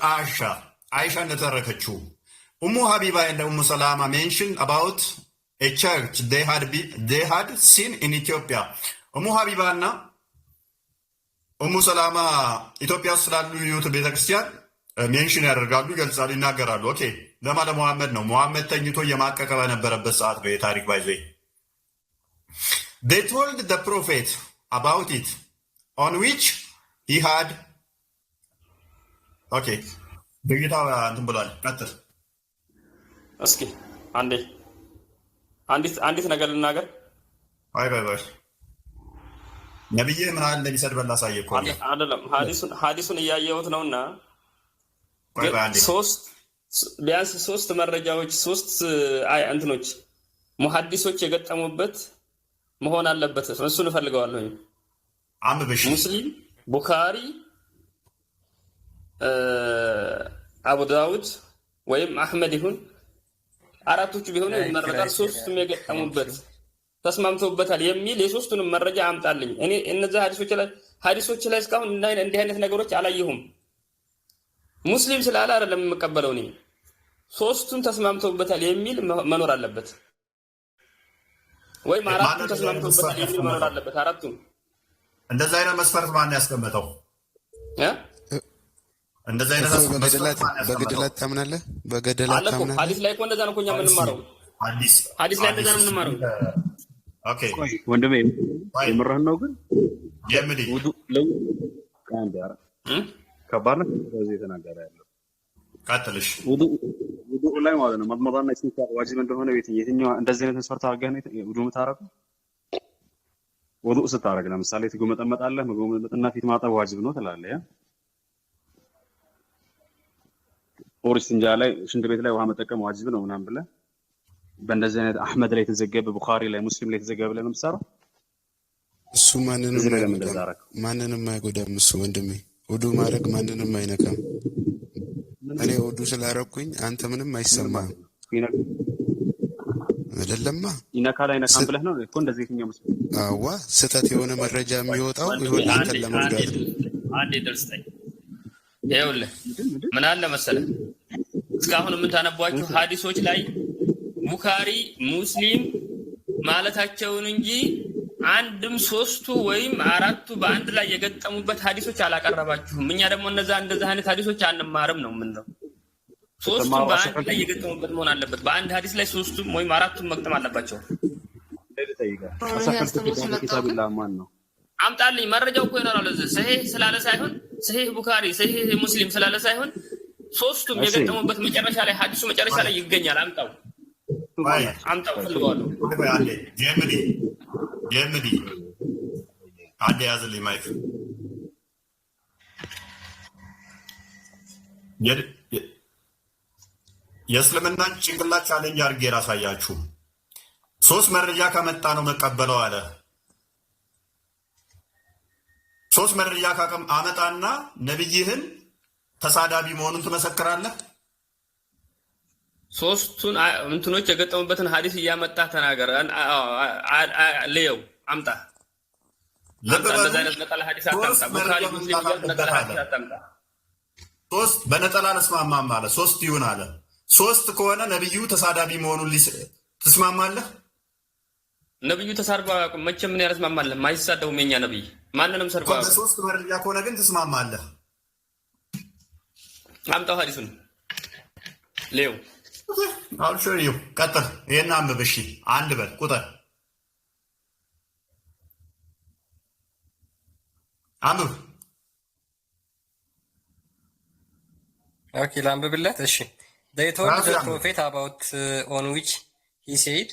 አይሻ እንደተረከችው ኡሙ ሀቢባ እንደ ኡሙ ሰላማ ሜንሽን አባውት a church they had seen in Ethiopia. ኡሙ ሀቢባ እና ኡሙ ሰላማ ኢትዮጵያ ውስጥ ስላሉ ዩት ቤተክርስቲያን ሜንሽን ያደርጋሉ፣ ይገልጻሉ፣ ይናገራሉ። ኦኬ ለሙሐመድ ነው። ሙሐመድ ተኝቶ እየማቀቀ በነበረበት ሰዓት ነው የታሪክ ባይዘ they told the prophet about it on which he had ኦኬ ድርጊታ እንትን ብሏል። ቀጥል እስኪ አንዲት ነገር ልናገር። አይ ነብይህ ምን አለ እንደሚሰድበን ላሳየህ እኮ አይደለም። ሀዲሱን እያየሁት ነውና ቢያንስ ሶስት መረጃዎች እንትኖች ሙሐዲሶች የገጠሙበት መሆን አለበት። እሱን እፈልገዋለሁ። አንብበሽ ሙስሊም፣ ቡኻሪ፣ አቡ ዳውድ ወይም አህመድ ይሁን አራቶቹ ቢሆኑ መረጃ ሶስቱም የገጠሙበት ተስማምተውበታል የሚል የሶስቱንም መረጃ አምጣልኝ። እኔ እነዚህ ሀዲሶች ላይ እስካሁን እንዲህ አይነት ነገሮች አላየሁም። ሙስሊም ስላለ አይደለም የምቀበለው እኔ ሶስቱም ተስማምተውበታል የሚል መኖር አለበት፣ ወይም አራቱም ተስማምተውበታል የሚል መኖር አለበት። አራቱም እንደዛ አይነት መስፈርት ማን ያስቀመጠው? እንደዛ አይነት በገድላት ታምናለህ? በገድላት ታምናለህ? ሐዲስ ላይ እኮ እንደዛ ነው እኮ እኛ የምንማረው። ሐዲስ ላይ እንደዛ ነው የምንማረው። ኦኬ ወንድሜ የምርህን ነው ግን ውዱእ ከባድ ነው። ስለዚህ የተናገረ ያለው ቀጥልሽ ውዱእ ላይ ማለት ነው መድመዳና ኢስቲንሻቅ ዋጅብ እንደሆነ የትኛው እንደዚህ አይነት መስፈርት አድርገህ ነው ውዱእ የምታረገው? ውዱእ ስታረግ ለምሳሌ ትጉመጠመጣለህ። መጉመጥመጥና ፊት ማጠብ ዋጅብ ነው ትላለህ። ያ ኦሪስቲንጃ ላይ ሽንት ቤት ላይ ውሃ መጠቀም ዋጅብ ነው ምናምን ብለህ በእንደዚህ አይነት አህመድ ላይ የተዘገበ ቡኻሪ ላይ ሙስሊም ላይ የተዘገበ ላይ ነው የምትሰራው። እሱ ማንንም አይጎዳም። እሱ ወንድሜ ውዱእ ማድረግ ማንንም አይነካም። እኔ ውዱእ ስላረኩኝ አንተ ምንም አይሰማህም አይደለማ። ይነካል አይነካም ብለህ ነው እኮ እንደዚህ የትኛው ሙስሊም አዋ ስህተት የሆነ መረጃ የሚወጣው ይሁን አንተን ለመጉዳት አንዴ ደርሰኝ። ይኸውልህ ምን አለ መሰለህ እስካሁን የምታነቧቸው ሀዲሶች ላይ ቡኻሪ ሙስሊም ማለታቸውን እንጂ አንድም ሶስቱ ወይም አራቱ በአንድ ላይ የገጠሙበት ሀዲሶች አላቀረባችሁም። እኛ ደግሞ እንደዛ አይነት ሀዲሶች አንማርም ነው የምንለው። ሶስቱም በአንድ ላይ የገጠሙበት መሆን አለበት። በአንድ ሀዲስ ላይ ሶስቱም ወይም አራቱም መግጠም አለባቸው። አምጣልኝ መረጃው እኮ ይኖራል እዚህ ሰሂህ ስላለ ሳይሆን ሰሂህ ቡኻሪ ሰሂህ ሙስሊም ስላለ ሳይሆን ሶስቱም የገጠሙበት መጨረሻ ላይ ሀዲሱ መጨረሻ ላይ ይገኛል። አምጣው ፈልገዋለሁ። ጀምዲ አንዴ ያዝልኝ ማይክ የእስልምናን ጭንቅላት ቻሌንጅ አድርጌ ራሳያችሁ ሶስት መረጃ ከመጣ ነው መቀበለው አለ። ሶስት መረጃ አመጣና ነብይህን ተሳዳቢ መሆኑን ትመሰክራለህ። ሶስቱን እንትኖች የገጠሙበትን ሀዲስ እያመጣ ተናገረ። ለየው አምጣ እንደዛ አይነት ነጠላ ሐዲስ አታምጣ። ቡኻሪ ሙስሊም ይላል ነጠላ ሐዲስ አታምጣ። ሶስት በነጠላ አልስማማም አለ። ሶስት ይሁን አለ። ሶስት ከሆነ ነብዩ ተሳዳቢ መሆኑን ትስማማለህ? ነብዩ ተሳርባ መቼም ምን ያስማማል? ማይሳደቡም የኛ ነብይ ማንንም ሰርባ። ሶስት መረጃ ከሆነ ግን ትስማማለህ? አምጣው ሐዲሱን ሌው አልሽሪው ቀጥል። ይሄን አንብብ። እሺ አንድ በል ቁጥር አንብብ። ኦኬ ላንብብለት። እሺ they told the prophet about on which he said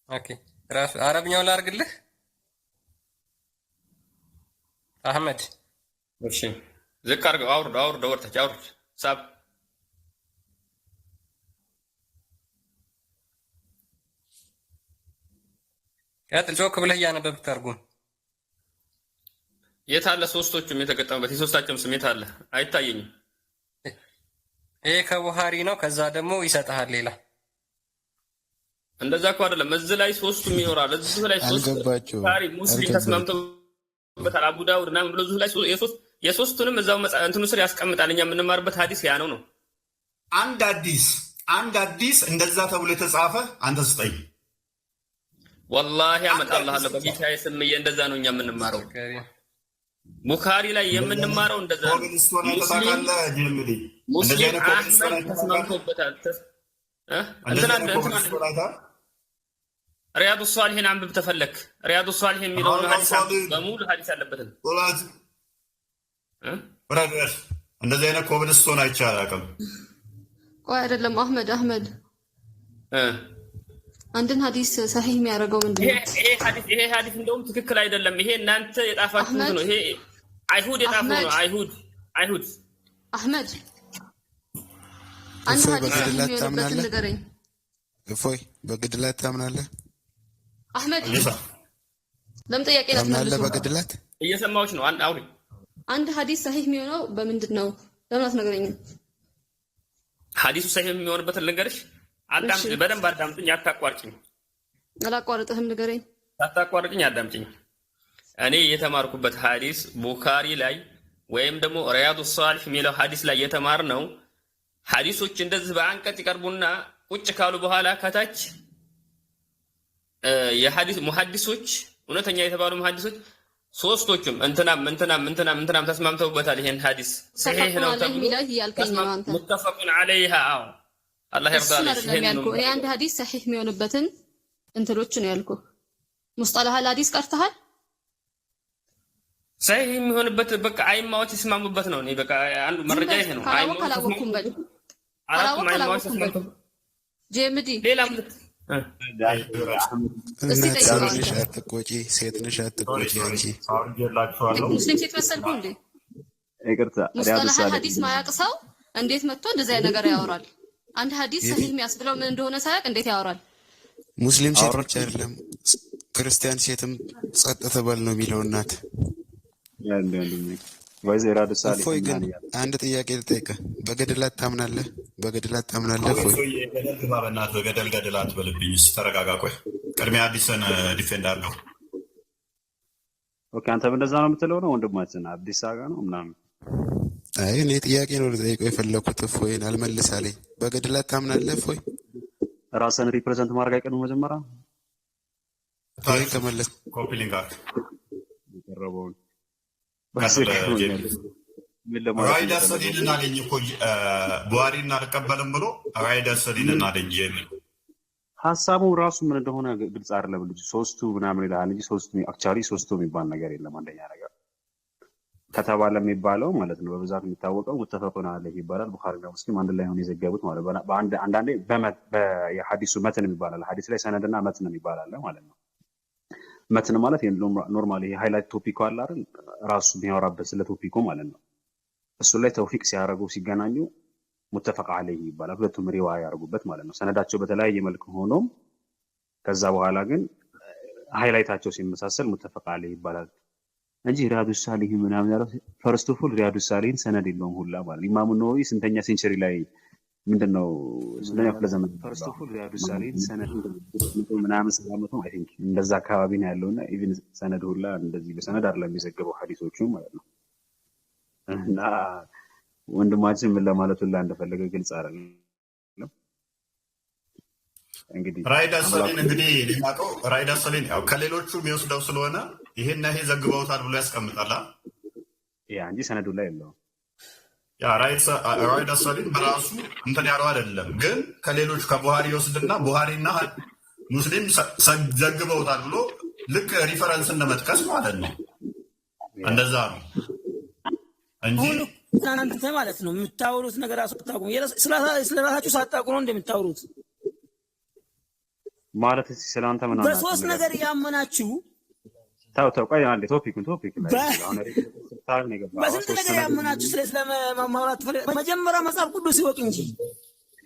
ኦኬ ራሱ አረብኛውን ላርግልህ አህመድ። እሺ ዝቅ አድርገው። አውርድ ወርታች አውርድ ሳብ ቀጥል። ጮክ ብለህ እያነበብክ ተርጉም። የት አለ ሶስቶቹም የተገጠሙበት? የሶስታቸውም ስም የት አለ? አይታየኝም። ይሄ ከቡሃሪ ነው። ከዛ ደግሞ ይሰጥሃል ሌላ። እንደዛ እኮ አይደለም። እዚህ ላይ ሶስቱም ይኖራል። እዚህ ላይ ሶስት ቡኻሪ ሙስሊም ተስማምተውበታል። አቡ ዳውድ እና ብሎ እዚህ ላይ የሶስቱንም እዛው እንትኑ ስር ያስቀምጣል። እኛ የምንማርበት ሐዲስ ያ ነው። አንድ ሐዲስ እንደዛ ተብሎ የተጻፈ አንተ ስጠኝ። ወላሂ አመጣልሃለሁ በጌታዬ ስም። እንደዛ ነው እኛ የምንማረው። ቡኻሪ ላይ የምንማረው እንደዛ ነው። ሙስሊም አህመድ ተስማምተውበታል። ሪያዱ ሷሊሂን አንብብ ተፈለክ። ሪያዱ ሷሊሂን የሚለውን ሐዲስ በሙሉ ሐዲስ አለበትን። እንደዚህ አይነት ኮብልስቶን አይቻልም። ቆይ አይደለም አህመድ አንድን ሐዲስ ሰሂህ የሚያደርገው ምንድነው? ይሄ ሐዲስ እንደውም ትክክል አይደለም። ይሄ እናንተ የጣፋችሁት ነው። ይሄ አይሁድ የጣፉ ነው። አይሁድ አህመድ አንድ ሐዲስ የሚሆንበትን ንገረኝ። እፎይ በግድላት ታምናለህ? አህመድ ለምን ጥያቄ ታምናለህ? በግድላት እየሰማሁሽ ነው። አውሪ። አንድ ሐዲስ ሰሂህ የሚሆነው በምንድን ነው? ለምን አትነግረኝም? ሐዲሱ ሰሂህ የሚሆንበትን ልንገርሽ። በደንብ አዳምጥኝ፣ አታቋርጭኝ። አላቋርጥህም፣ ንገረኝ። አታቋርጭኝ፣ አዳምጭኝ። እኔ የተማርኩበት ሐዲስ ቡኻሪ ላይ ወይም ደግሞ ሪያዱ ሷሊህ የሚለው ሐዲስ ላይ የተማርነው ሐዲሶች እንደዚህ በአንቀጽ ይቀርቡና ቁጭ ካሉ በኋላ ከታች የሐዲስ ሙሐዲሶች እውነተኛ የተባሉ ሙሐዲሶች ሶስቶቹም እንትናም ተስማምተውበታል። ይሄን ሐዲስ ሰሂህ ነው ተብሎ ሙተፈቁን ዐለይሃ አላህ ይርዳልሽ። እኔ አንድ ሐዲስ ሰሂህ የሚሆንበትን እንትሎች ነው ያልኩህ። ሙስጠላህ አልሐዲስ ቀርተሃል። ሰሂህ የሚሆንበት በቃ አይማዎች ይስማሙበት ነው። እኔ በቃ አንዱ መረጃ ይሄ ነው። አይማዎች ካላወኩም በል አራቱም አይማዎች ይስማሙበት ጄምዲ ሌላ ምልክት ነሽ አትቆጪ፣ ሴት ነሽ አትቆጪ። አንቺ ሙስሊም ሴት መሰልኩ እንዴ? ይቅርታ ሙስጠላህ አልሐዲስ ማያውቅ ሰው እንዴት መጥቶ እንደዚህ አይነት ነገር ያወራል? አንድ ሐዲስ ሰሂህ የሚያስብለው ምን እንደሆነ ሳያውቅ እንዴት ያወራል? ሙስሊም ሴት ብቻ አይደለም ክርስቲያን ሴትም ጸጥ ተበል ነው የሚለው እናት። እፎይ ግን አንድ ጥያቄ ልጠይቅህ። በገድላት ታምናለህ? በገድላት ታምናለህ? እፎይ በገደል ገድል አትበልብኝ። ተረጋጋ። ቆይ ቅድሚያ አዲስን ዲፌንድ አድርገው። ኦኬ አንተ እንደዛ ነው የምትለው ነው ወንድማችን አዲስ አጋ ነው ምናምን። አይ እኔ ጥያቄ ነው ልጠይቀው የፈለኩት። እፎይን አልመልሳለኝ። በገድላት ታምናለህ? እፎይ ራስን ሪፕሬዘንት ማድረግ አይቀድም መጀመሪያ ይሄን ከመለስ ኮፒሊንግ ጋር የቀረበውን ራይድ አሰዲን እናገኝ እኮ ቡሃሪን አልቀበልም ብሎ ራይድ አሰዲን እናገኝ የሚል ሀሳቡ ራሱ ምን እንደሆነ ግልጽ አይደለም። ልጅ ሶስቱ ምናምን ይላል እንጂ አክቹዋሊ ሶስቱ የሚባል ነገር የለም። አንደኛ ነገር ከተባለ የሚባለው ማለት ነው በብዛት የሚታወቀው ሙተፈቁን ዐለይሂ ይባላል። ቡኻሪና ሙስሊም አንድ ላይ ሆነው የዘገቡት ማለት ነው። አንዳንዴ የሐዲሱ መትን ይባላል። ሐዲስ ላይ ሰነድና መትን ይባላል ማለት ነው። መትን ማለት ኖርማሊ ሃይላይት ቶፒኩ አለ አይደል? ራሱ የሚያወራበት ስለ ቶፒኩ ማለት ነው። እሱ ላይ ተውፊቅ ሲያደርጉ ሲገናኙ ሙተፈቅ ዐለይሂ ይባላል። ሁለቱም ሪዋያ ያደርጉበት ማለት ነው። ሰነዳቸው በተለያየ መልክ ሆኖም ከዛ በኋላ ግን ሃይላይታቸው ሲመሳሰል ሙተፈቅ ዐለይሂ ይባላል እንጂ ሪያዱ ሳሊሂን ምናምን ያለው ፈርስት ኦፍ ኦል ሪያዱ ሳሊሂን ሰነድ የለውም ሁላ ማለት ኢማሙ ነወዊ ስንተኛ ሴንቸሪ ላይ ምንድነው ስለኛ ክፍለ ዘመን ፈርስት ኦፍ ኦል ሪያዱ ሳሊሂን ሰነድ ምናምን 700 አይ ቲንክ እንደዛ አካባቢ ነው ያለውና ኢቭን ሰነድ ሁላ እንደዚህ በሰነድ አይደለም የሚዘገበው ሐዲሶቹ ማለት ነው። እና ወንድማችን ምን ለማለት ሁላ እንደፈለገ ግልጽ አይደለም። እንግዲህ ራይዳ ሰሊን እንግዲህ ሊማቀው ራይዳ ሰሊን ያው ከሌሎቹ የሚወስደው ስለሆነ ይሄን ይሄ ዘግበውታል ብሎ ያስቀምጣል። ያ እንጂ ሰነዱ ላይ የለውም። ያ ራይዳ ሰሊን በራሱ እንትን ያለው አይደለም፣ ግን ከሌሎች ከቡሃሪ ይወስድና ቡሃሪና ሙስሊም ዘግበውታል ብሎ ልክ ሪፈረንስ እንደመጥቀስ ማለት ነው። እንደዛ ነው እንጂ እናንተ ማለት ነው የምታወሩት ነገር አስወጣቁ ስለራሳችሁ ሳታውቁ ነው እንደምታወሩት ማለት ስለአንተ ምን አናውቅም። በሶስት ነገር ያመናችሁ ታው ቆይ አንዴ ቶፒክ ላይ አሁን በስንት ነገር ያመናችሁ ስለማውራት መጀመሪያ መጽሐፍ ቅዱስ ይወቅ እንጂ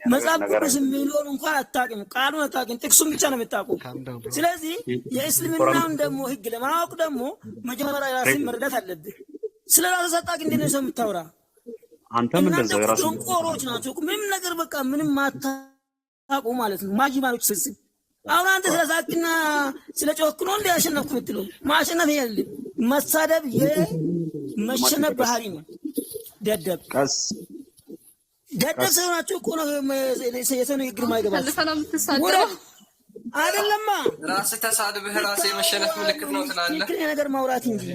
መጽሐፍ ቅዱስ የሚለውን እንኳን አታውቅም፣ ቃሉን አታውቅም፣ ጥቅሱን ብቻ ነው የምታውቁ። ስለዚህ የእስልምናውን ደግሞ ህግ ለማወቅ ደግሞ መጀመሪያ ራስን መረዳት አለብህ። ስለ ራስህ ሳታውቅ እንዴት ነው ሰው የምታወራ? አንተም እንደዛው የራስህ ደንቆሮች ናቸው። ምንም ነገር በቃ ምንም ማታውቁ ማለት ነው። ማጂማኖች ስብስብ። አሁን አንተ ስለ ሳቅና ስለ ጮክ ነው እንደ ያሸነፍኩ የምትለው ማሸነፍ የለም። መሳደብ የመሸነፍ ባህሪ ነው። ደደብ ቀስ ደደብ ስለሆናችሁ እኮ ነው የሰው ንግግር ማይገባል። ሰላም ተሳደብ አይደለማ ራስህ ተሳድብህ ራስህ የመሸነፍ ምልክት ነው ትላለህ። ትክክል ነገር ማውራት እንጂ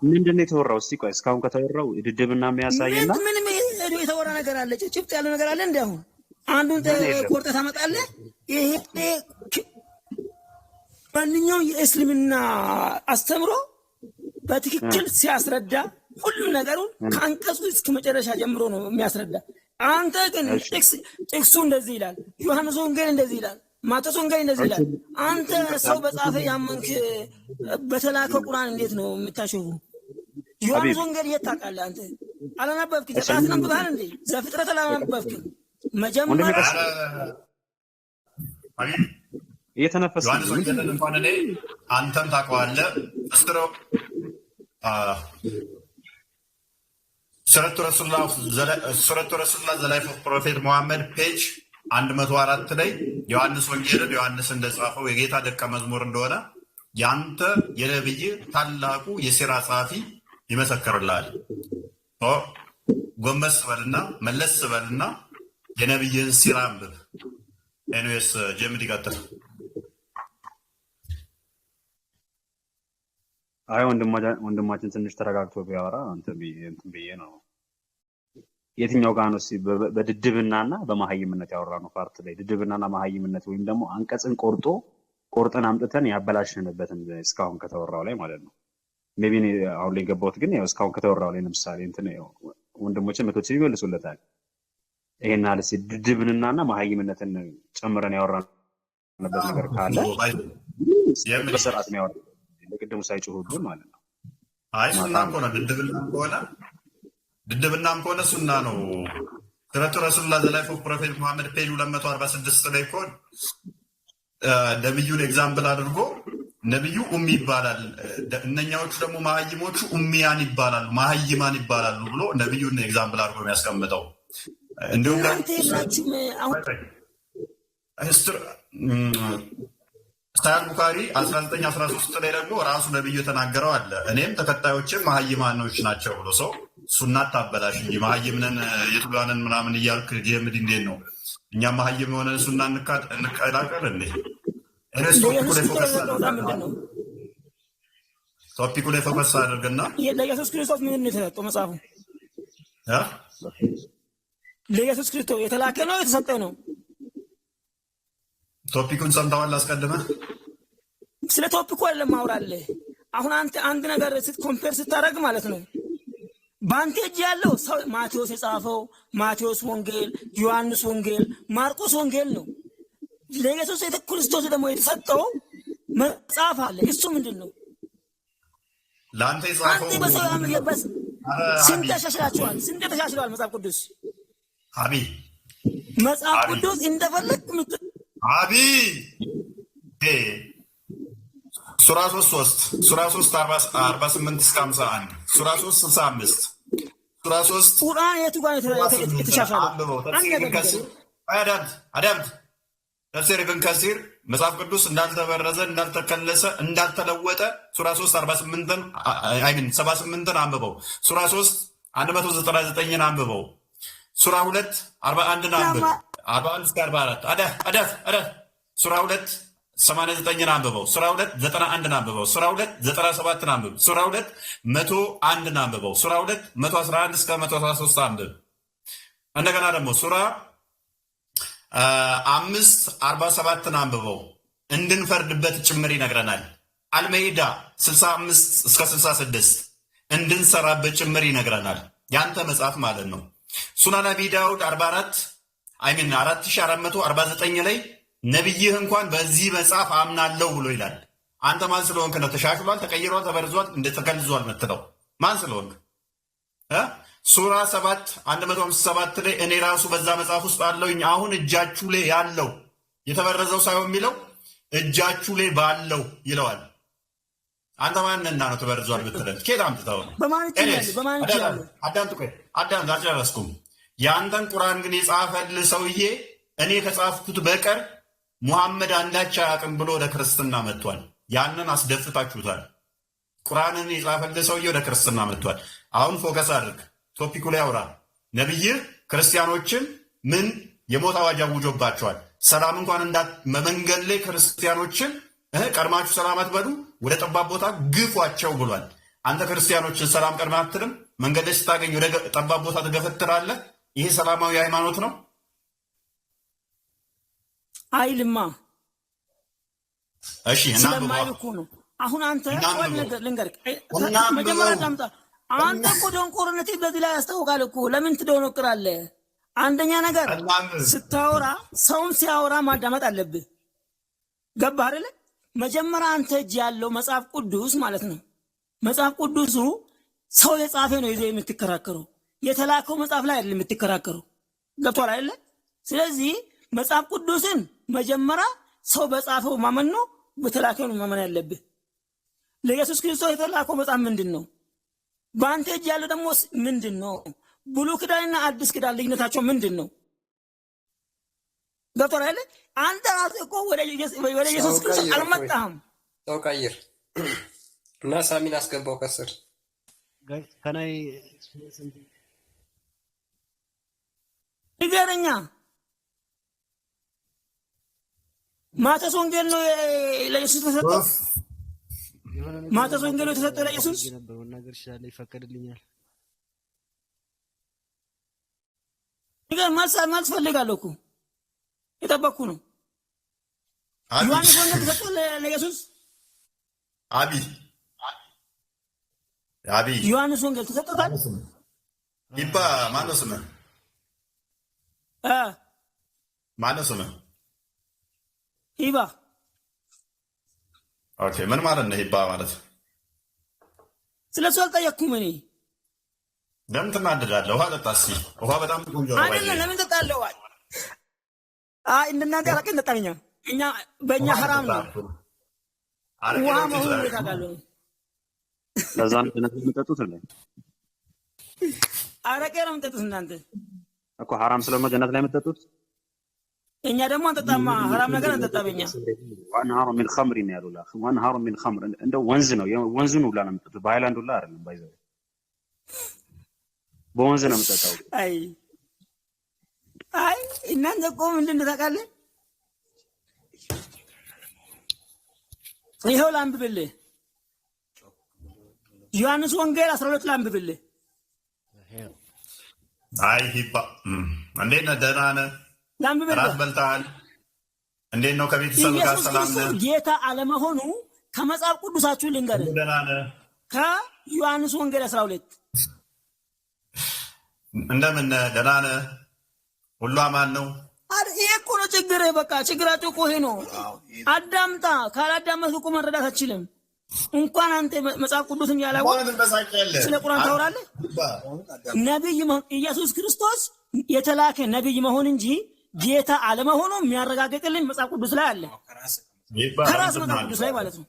ምንድነው የተወራው? እስቲ ቆይ እስካሁን ከተወራው ድድብና የሚያሳየና ምንም የተወራ ነገር አለ፣ ጭብጥ ያለ ነገር አለ። እንዴ አሁን አንዱን ቆርጠህ ታመጣለህ። ይሄ ማንኛውም የእስልምና አስተምሮ በትክክል ሲያስረዳ ሁሉም ነገሩን ከአንቀጹ እስከ መጨረሻ ጀምሮ ነው የሚያስረዳ። አንተ ግን ጥቅሱ እንደዚህ ይላል፣ ዮሐንስ ወንጌል እንደዚህ ይላል፣ ማቴዎስ ወንጌል እንደዚህ ይላል። አንተ ሰው በጻፈ ያመንክ በተላከ ቁርአን እንዴት ነው የምታሸፉ? ዮሐንስ ወንጌል የት ታውቃለህ አንተ? አላነበብክም? ዘፍጥረት አንብበሃል እንዴ? ዘፍጥረት አላነበብክም? መጀመሪያ እየተነፈሰ ዮሐንስ ወንጌልን እንኳን እኔ አንተም ታውቀዋለህ። ሱረቱ ረሱሉላህ ዘ ላይፍ ኦፍ ፕሮፌት ሙሐመድ ፔጅ 104 ላይ ዮሐንስ ወንጌልን ዮሐንስ እንደጻፈው የጌታ ደቀ መዝሙር እንደሆነ ያንተ የነብይ ታላቁ የሲራ ጸሐፊ ይመሰክርልሃል። ጎንበስ በልና መለስ በልና የነብይን ሲራ አንብብ። ኤኒዌይስ ጀምድ ይቀጥል። አይ ወንድማችን ትንሽ ተረጋግቶ ቢያወራ እንትን ብዬ ነው። የትኛው ጋር ነው በድድብናና በመሀይምነት ያወራ ነው? ፓርት ላይ ድድብናና መሀይምነት ወይም ደግሞ አንቀጽን ቆርጠን አምጥተን ያበላሽንበትን እስካሁን ከተወራው ላይ ማለት ነው። ሜቢ አሁን ላይ ገባሁት፣ ግን ያው እስካሁን ከተወራው ላይ ለምሳሌ እንትን ወንድሞችን መቶች ይመልሱለታል። ይሄን አለሲ ድድብናና መሀይምነትን ጨምረን ያወራንበት ነገር ካለ በስርዓት ነው ያወራ ለቅድሙ ሳይጮሁብን ማለት ነው። አይ ሱናም ከሆነ ድድብናም ከሆነ ሱና ነው። ሱረቱ ረሱሉላህ ዘ ላይፍ ኦፍ ፕሮፌት ሙሐመድ ፔጅ 246 ላይ ኮን ነብዩን ኤግዛምፕል አድርጎ ነብዩ ኡሚ ይባላል፣ እነኛዎቹ ደግሞ መሀይሞቹ ኡሚያን ይባላሉ፣ መሀይማን ይባላሉ ብሎ ነብዩን ኤግዛምፕል አድርጎ የሚያስቀምጠው እንዲሁም ሳያል ቡኻሪ 1913 ላይ ደግሞ ራሱ ነብዩ የተናገረው አለ። እኔም ተከታዮችም መሀይማኖች ናቸው ብሎ ሰው ሱና ታበላሽ እንጂ መሀይምነን የቱጋንን ምናምን እያልክ ጀምድ እንዴት ነው? እኛም መሀይም የሆነን ሱና እንቀላቀል እንዴ? ቶፒኩ ላይ ፎከስ አድርግና ለኢየሱስ ክርስቶስ ምን የተሰጠው መጽሐፉ? ለኢየሱስ ክርስቶስ የተላከ ነው የተሰጠ ነው? ቶፒኩን ሰምተዋል አስቀድመህ? ስለ ቶፒኩ አይደለም ማውራለህ። አሁን አንተ አንድ ነገር ኮምፔር ስታደርግ ማለት ነው በአንተ እጅ ያለው ሰው ማቴዎስ የጻፈው ማቴዎስ ወንጌል፣ ዮሐንስ ወንጌል፣ ማርቆስ ወንጌል ነው። ለኢየሱስ ክርስቶስ ደግሞ የተሰጠው መጽሐፍ አለ። እሱ ምንድን ነው? ለአንተ የጻፈው ስንት ተሻሽላችኋል? ስንት ተሻሽለዋል መጽሐፍ ቅዱስ? አቢ መጽሐፍ ቅዱስ እንደፈለግ አቢ ሱራ 3 48 እስከ 51 ሱራ 3 65 ሱራ 3 ቁርአን የቱ ጋር የተሻሻለው? አዳምጥ። ተፍሲር ኢብን ከሲር መጽሐፍ ቅዱስ እንዳልተበረዘ እንዳልተከለሰ እንዳልተለወጠ ሱራ 3 48ን 78ን አንብበው። ሱራ 3 199ን አንብበው። ሱራ 2 41ን አንብብ 41 እስከ 44 አዳፍ ሱራ 2 89ን አንብበው። ሱራ 2 91ን አንብበው። ሱራ 2 97ን አንብብ። ሱራ 2 101ን አንብበው። ሱራ 2 111 እስከ 113 አንብብ። እንደገና ደግሞ ሱራ 5:47ን አንብበው እንድንፈርድበት ጭምር ይነግረናል። አልመይዳ 65 እስከ 66 እንድንሰራበት ጭምር ይነግረናል። ያንተ መጽሐፍ ማለት ነው። ሱናን አቢ ዳውድ 4449 ላይ ነቢይህ እንኳን በዚህ መጽሐፍ አምናለሁ ብሎ ይላል። አንተ ማን ስለሆንክ ነው ተሻሽሏል፣ ተቀይሯል፣ ተበርዟል፣ እንደተከልዟል ምትለው? ማን ስለሆንክ? ሱራ 7 157 ላይ እኔ ራሱ በዛ መጽሐፍ ውስጥ አለውኝ አሁን እጃችሁ ላይ ያለው የተበረዘው ሳይሆን የሚለው እጃችሁ ላይ ባለው ይለዋል። አንተ ማንና ነው ተበርዟል ብትለን ከየት አምጥተው ነው? አዳምጥ፣ አልጨረስኩም። የአንተን ቁርአን ግን የጻፈልህ ሰውዬ እኔ ከጻፍኩት በቀር ሙሐመድ አንዳች አያውቅም ብሎ ወደ ክርስትና መጥቷል። ያንን አስደፍታችሁታል። ቁርአንን የጻፈልህ ሰውዬ ወደ ክርስትና መጥቷል። አሁን ፎከስ አድርግ፣ ቶፒኩ ላይ አውራ። ነቢይህ ክርስቲያኖችን ምን የሞት አዋጅ አውጆባቸዋል። ሰላም እንኳን መንገድ ላይ ክርስቲያኖችን ቀድማችሁ ሰላም አትበሉ፣ ወደ ጠባብ ቦታ ግፏቸው ብሏል። አንተ ክርስቲያኖችን ሰላም ቀድማ አትልም። መንገድ ላይ ስታገኝ ወደ ጠባብ ቦታ ትገፈትራለህ። ይሄ ሰላማዊ ሃይማኖት ነው አይልማ። እሺ ስለማይል እኮ ነው። አሁን አንተ ልንገርህ፣ መጀመሪያ ላምጣ። አንተ እኮ ደንቆርነት በዚህ ላይ ያስታውቃል እኮ። ለምን ትደነቁራለህ? አንደኛ ነገር ስታወራ ሰውን ሲያወራ ማዳመጥ አለብህ። ገባህ አይደለ? መጀመሪያ አንተ እጅ ያለው መጽሐፍ ቅዱስ ማለት ነው። መጽሐፍ ቅዱሱ ሰው የጻፈ ነው ይዘህ የምትከራከረው፣ የተላከው መጽሐፍ ላይ አይደለም የምትከራከረው። ገብቶሃል አይደለ? ስለዚህ መጽሐፍ ቅዱስን መጀመሪያ ሰው በጻፈው ማመን ነው፣ በተላከው ነው ማመን ያለብህ። ለኢየሱስ ክርስቶስ የተላከው መጽሐፍ ምንድን ነው? በአንተ እጅ ያለው ደግሞ ምንድን ነው? ብሉይ ኪዳንና አዲስ ኪዳን ልዩነታቸው ምንድን ነው? ገብቶሃል አይደለ? አንተ ራስህ እኮ ወደ ኢየሱስ ክርስቶስ አልመጣህም። ሰው ቀይር እና ሳሚን አስገባው ከስር ንገረኛ። ማቴዎስ ወንጌል ነው ለኢየሱስ ተሰጠው። ማቴዎስ ወንጌል ነው የተሰጠው ለኢየሱስ። ነገር ይችላል፣ ይፈቀድልኛል። ነገር ማልስ ፈልጋለሁ እኮ የጠበቅኩ ነው። ዮሐንስ ወንጌል ተሰጠው ለኢየሱስ። አቢ ዮሐንስ ወንጌል ተሰጥቶታል። ይባ ማነው ስምህ? ማነው ስምህ? ሂባ። ኦኬ፣ ምን ማለት ነው ሂባ ማለት? ስለሱ አልጠየቅኩም እኔ። ለምን ትናደዳለህ? ውሃ ጠጣ እስኪ። ውሃ በጣም ቆንጆ ነው። አይደለም ለምን ጠጣለህ? እንደናንተ አረቄ እንጠጣኛ። እኛ በእኛ ሐራም ነው ውሃ መሆኑ ታውቃለህ። ለዛ ነው ጀነት የምትጠጡት እንዴ? አረቄ ነው የምትጠጡት እናንተ እኮ ሐራም ስለሆነ ጀነት ላይ የምትጠጡት። እኛ ደግሞ አንጠጣማ፣ ሐራም ነገር አንጠጣበኛ። ወንሃሩ ሚን ኸምሪ ነው ያሉላ። ወንሃሩ ሚን ኸምር እንደ ወንዝ ነው፣ ወንዙን ሁላ ነው የምትጠጡት። በሃይላንድ ሁላ አይደለም፣ ባይዘው በወንዝ ነው የምትጠጣው። አይ እናንተ እኮ ምንድን ነው ታውቃለህ? ይኸው ላንብብልህ፣ ዮሐንስ ወንጌል 12 ላንብብልህ። አይ ሂባ እንዴት ነህ? ደህና ነህ? ራት በልተሃል? እንዴት ነው ከቤተሰብ ጋር ሰላም ነህ? ጌታ አለመሆኑ ከመጽሐፍ ቅዱሳችሁ ልንገርህ። ደህና ነህ? ከዮሐንስ ወንጌል 12 እንደምን ነህ? ደህና ነህ? ሁሉ አማን ነው? ይሄ እኮ ነው ችግርህ። በቃ ችግራቸው እኮ ይሄ ነው። አዳምጣ። ካላዳመጥክ እኮ መረዳት አትችልም። እንኳን አንተ መጽሐፍ ቅዱስን ያላወቅህ ስለ ቁርአን ታወራለህ። ነብይ ኢየሱስ ክርስቶስ የተላከ ነብይ መሆን እንጂ ጌታ አለመሆኑ የሚያረጋግጥልኝ መጽሐፍ ቅዱስ ላይ አለ። ከራስ መጽሐፍ ቅዱስ ላይ ማለት ነው።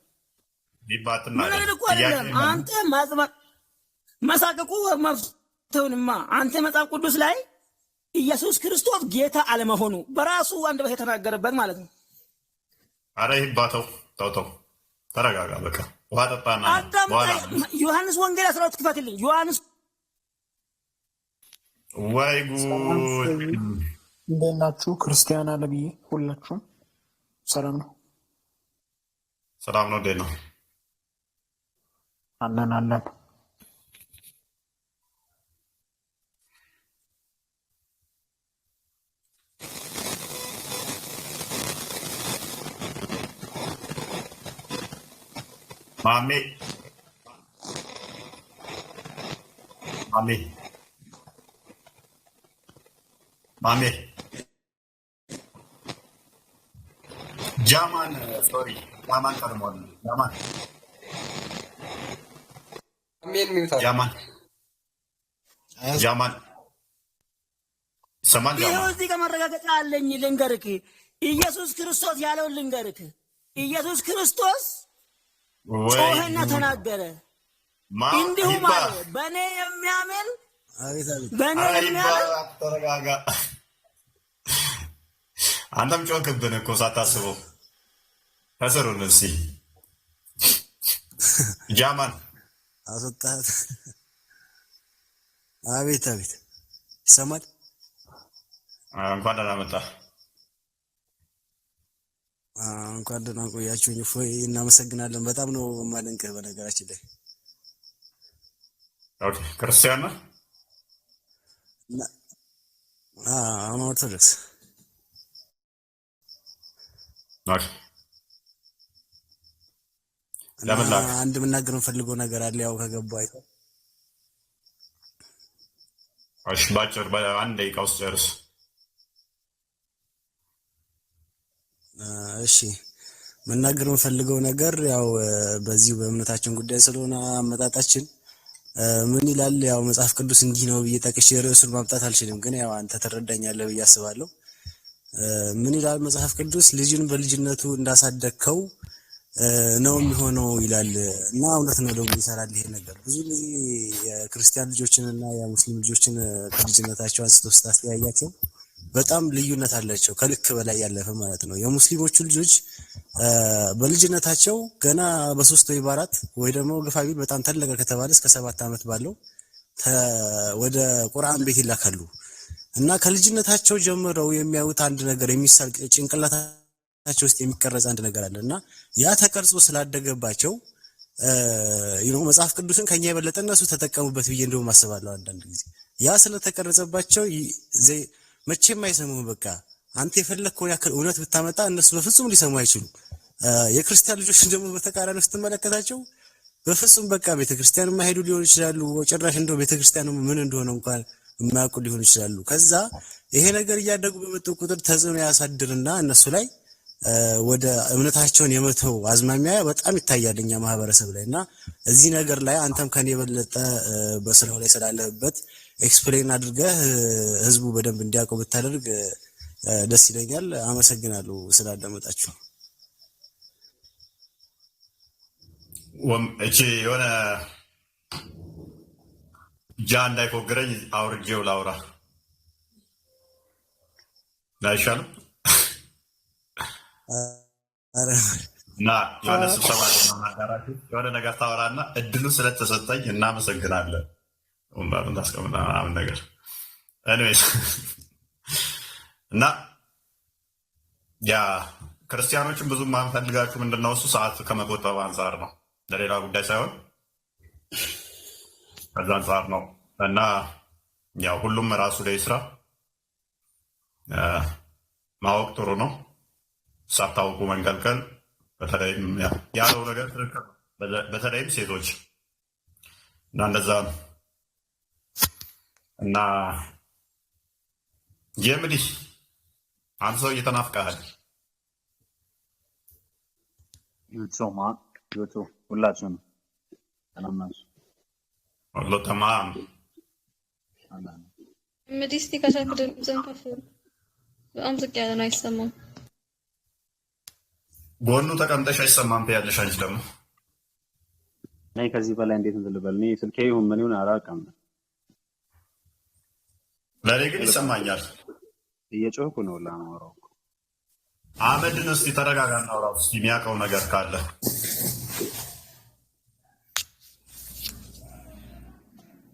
ምን እኮ አይደለም አንተ ማዝማ መሳቀቁ ተውንማ አንተ መጽሐፍ ቅዱስ ላይ ኢየሱስ ክርስቶስ ጌታ አለመሆኑ በራሱ አንደበት የተናገረበት ማለት ነው። አረ ይባተው ተው ተረጋጋ። በቃ ውሃ ጠጣና ዮሐንስ ወንጌል 12 ክፈትልኝ። ዮሐንስ ወይ ጉድ! እንደት ናችሁ ክርስቲያን አለብዬ? ሁላችሁም ሰላም ነው? ሰላም ነው። እንዴት ነው? አለን። ማሜ ጃማን ሶሪ ጃማን ቀርሟል። ጃማን ሰማን ይኸው እዚህ ጋር ማረጋገጫ አለኝ። ልንገርክ ኢየሱስ ክርስቶስ ያለውን ልንገርክ። ኢየሱስ ክርስቶስ ጮኸና ተናገረ፣ እንዲሁም አለ በእኔ የሚያምን ተረጋጋ። አንተም ጮህክብን እኮ ሳታስበው። ከስሩን እስኪ ጃማን አስወጣት። አቤት ይሰማል። እንኳን ደህና መጣህ። እንኳን ደህና ቆያችሁኝ። እፎይ እናመሰግናለን። በጣም ነው የማደንቅህ በነገራችን ላይ። ኦኬ ክርስቲያን ነህ? አሁን ኦርቶዶክስ። ኦኬ አንድ የምናገር የምፈልገው ነገር አለ። ያው ከገባሁ አይተህ። እሺ ባጭር በአንድ ደቂቃ ውስጥ ጨርስ። እሺ መናገር የምፈልገው ነገር ያው በዚሁ በእምነታችን ጉዳይ ስለሆነ አመጣጣችን ምን ይላል? ያው መጽሐፍ ቅዱስ እንዲህ ነው ብዬ ጠቅሼ ርዕሱን ማምጣት አልችልም፣ ግን ያው አንተ ትረዳኛለህ ብዬ አስባለሁ። ምን ይላል መጽሐፍ ቅዱስ? ልጅን በልጅነቱ እንዳሳደግከው ነው የሚሆነው ይላል እና እውነት ነው ደግሞ ይሰራል ይሄ ነገር። ብዙ ጊዜ የክርስቲያን ልጆችን እና የሙስሊም ልጆችን ከልጅነታቸው አንስቶ ስታስተያያቸው በጣም ልዩነት አላቸው፣ ከልክ በላይ ያለፈ ማለት ነው። የሙስሊሞቹ ልጆች በልጅነታቸው ገና በ3 ወይ በ4 ወይ ደግሞ ግፋ ቢል በጣም ተለቀ ከተባለ እስከ 7 ዓመት ባለው ወደ ቁርአን ቤት ይላካሉ እና ከልጅነታቸው ጀምረው የሚያዩት አንድ ነገር የሚሳል ጭንቅላታቸው ውስጥ የሚቀረጽ አንድ ነገር አለ እና ያ ተቀርጾ ስላደገባቸው መጽሐፍ ቅዱስን ከኛ የበለጠ እነሱ ተጠቀሙበት ብዬ እንደውም አስባለሁ። አንዳንድ ጊዜ ያ ስለተቀረጸባቸው መቼም አይሰሙም። በቃ አንተ የፈለግከውን ያክል እውነት ብታመጣ እነሱ በፍጹም ሊሰሙ አይችሉም። የክርስቲያን ልጆች ደግሞ በተቃራኒ ስትመለከታቸው በፍጹም በቃ ቤተክርስቲያን የማይሄዱ ሊሆኑ ይችላሉ። ጭራሽ እንደው ቤተክርስቲያን ምን እንደሆነ እንኳን የማያውቁ ሊሆኑ ይችላሉ። ከዛ ይሄ ነገር እያደጉ በመጡ ቁጥር ተጽዕኖ ያሳድርና እነሱ ላይ ወደ እምነታቸውን የመተው አዝማሚያ በጣም ይታያል እኛ ማህበረሰብ ላይ እና እዚህ ነገር ላይ አንተም ከኔ የበለጠ በስራው ላይ ስላለበት ኤክስፕሌን አድርገህ ህዝቡ በደንብ እንዲያውቀው ብታደርግ ደስ ይለኛል። አመሰግናለሁ ስላዳመጣችሁ። እቺ የሆነ ጃ እንዳይፎግረኝ አውርጄው ላውራ አይሻልም? እና የሆነ ስብሰባ የሆነ ነገር ታወራና እድሉ ስለተሰጠኝ እናመሰግናለን ወንበሩን ታስቀምጣ ምናምን ነገር ኤኒዌይስ እና ያ ክርስቲያኖችን ብዙ ማንፈልጋችሁ ምንድነው እሱ ሰዓት ከመቆጠብ አንጻር ነው፣ ለሌላ ጉዳይ ሳይሆን ከዛ አንጻር ነው። እና ያው ሁሉም ራሱ ላይ ስራ ማወቅ ጥሩ ነው። ሳታውቁ መንቀልቀል በተለይም ያለው ነገር ትክክል፣ በተለይም ሴቶች እና እንደዛ ነው። እና የምልህ አንተ ሰው እየተናፍቀሃል። ዩቱ ሁላችሁም ሰላም ናችሁ? ሁሉ ተማም። እንግዲህ እስቲ ከቻልክ ድምፅህን ከፍ በጣም ዝቅ ያለ ነው፣ አይሰማም። ጎኑ ተቀምጠሽ አይሰማም ትያለሽ አንቺ ደግሞ። እኔ ከዚህ በላይ እንዴት እንትን ልበል? እኔ ስልኬ ይሁን ምን ይሁን አላውቅም። ለኔ ግን ይሰማኛል። እየጮህኩ ነው ላማወራው። አህመድን እስቲ ተረጋጋ፣ እናውራው እስቲ የሚያውቀው ነገር ካለ።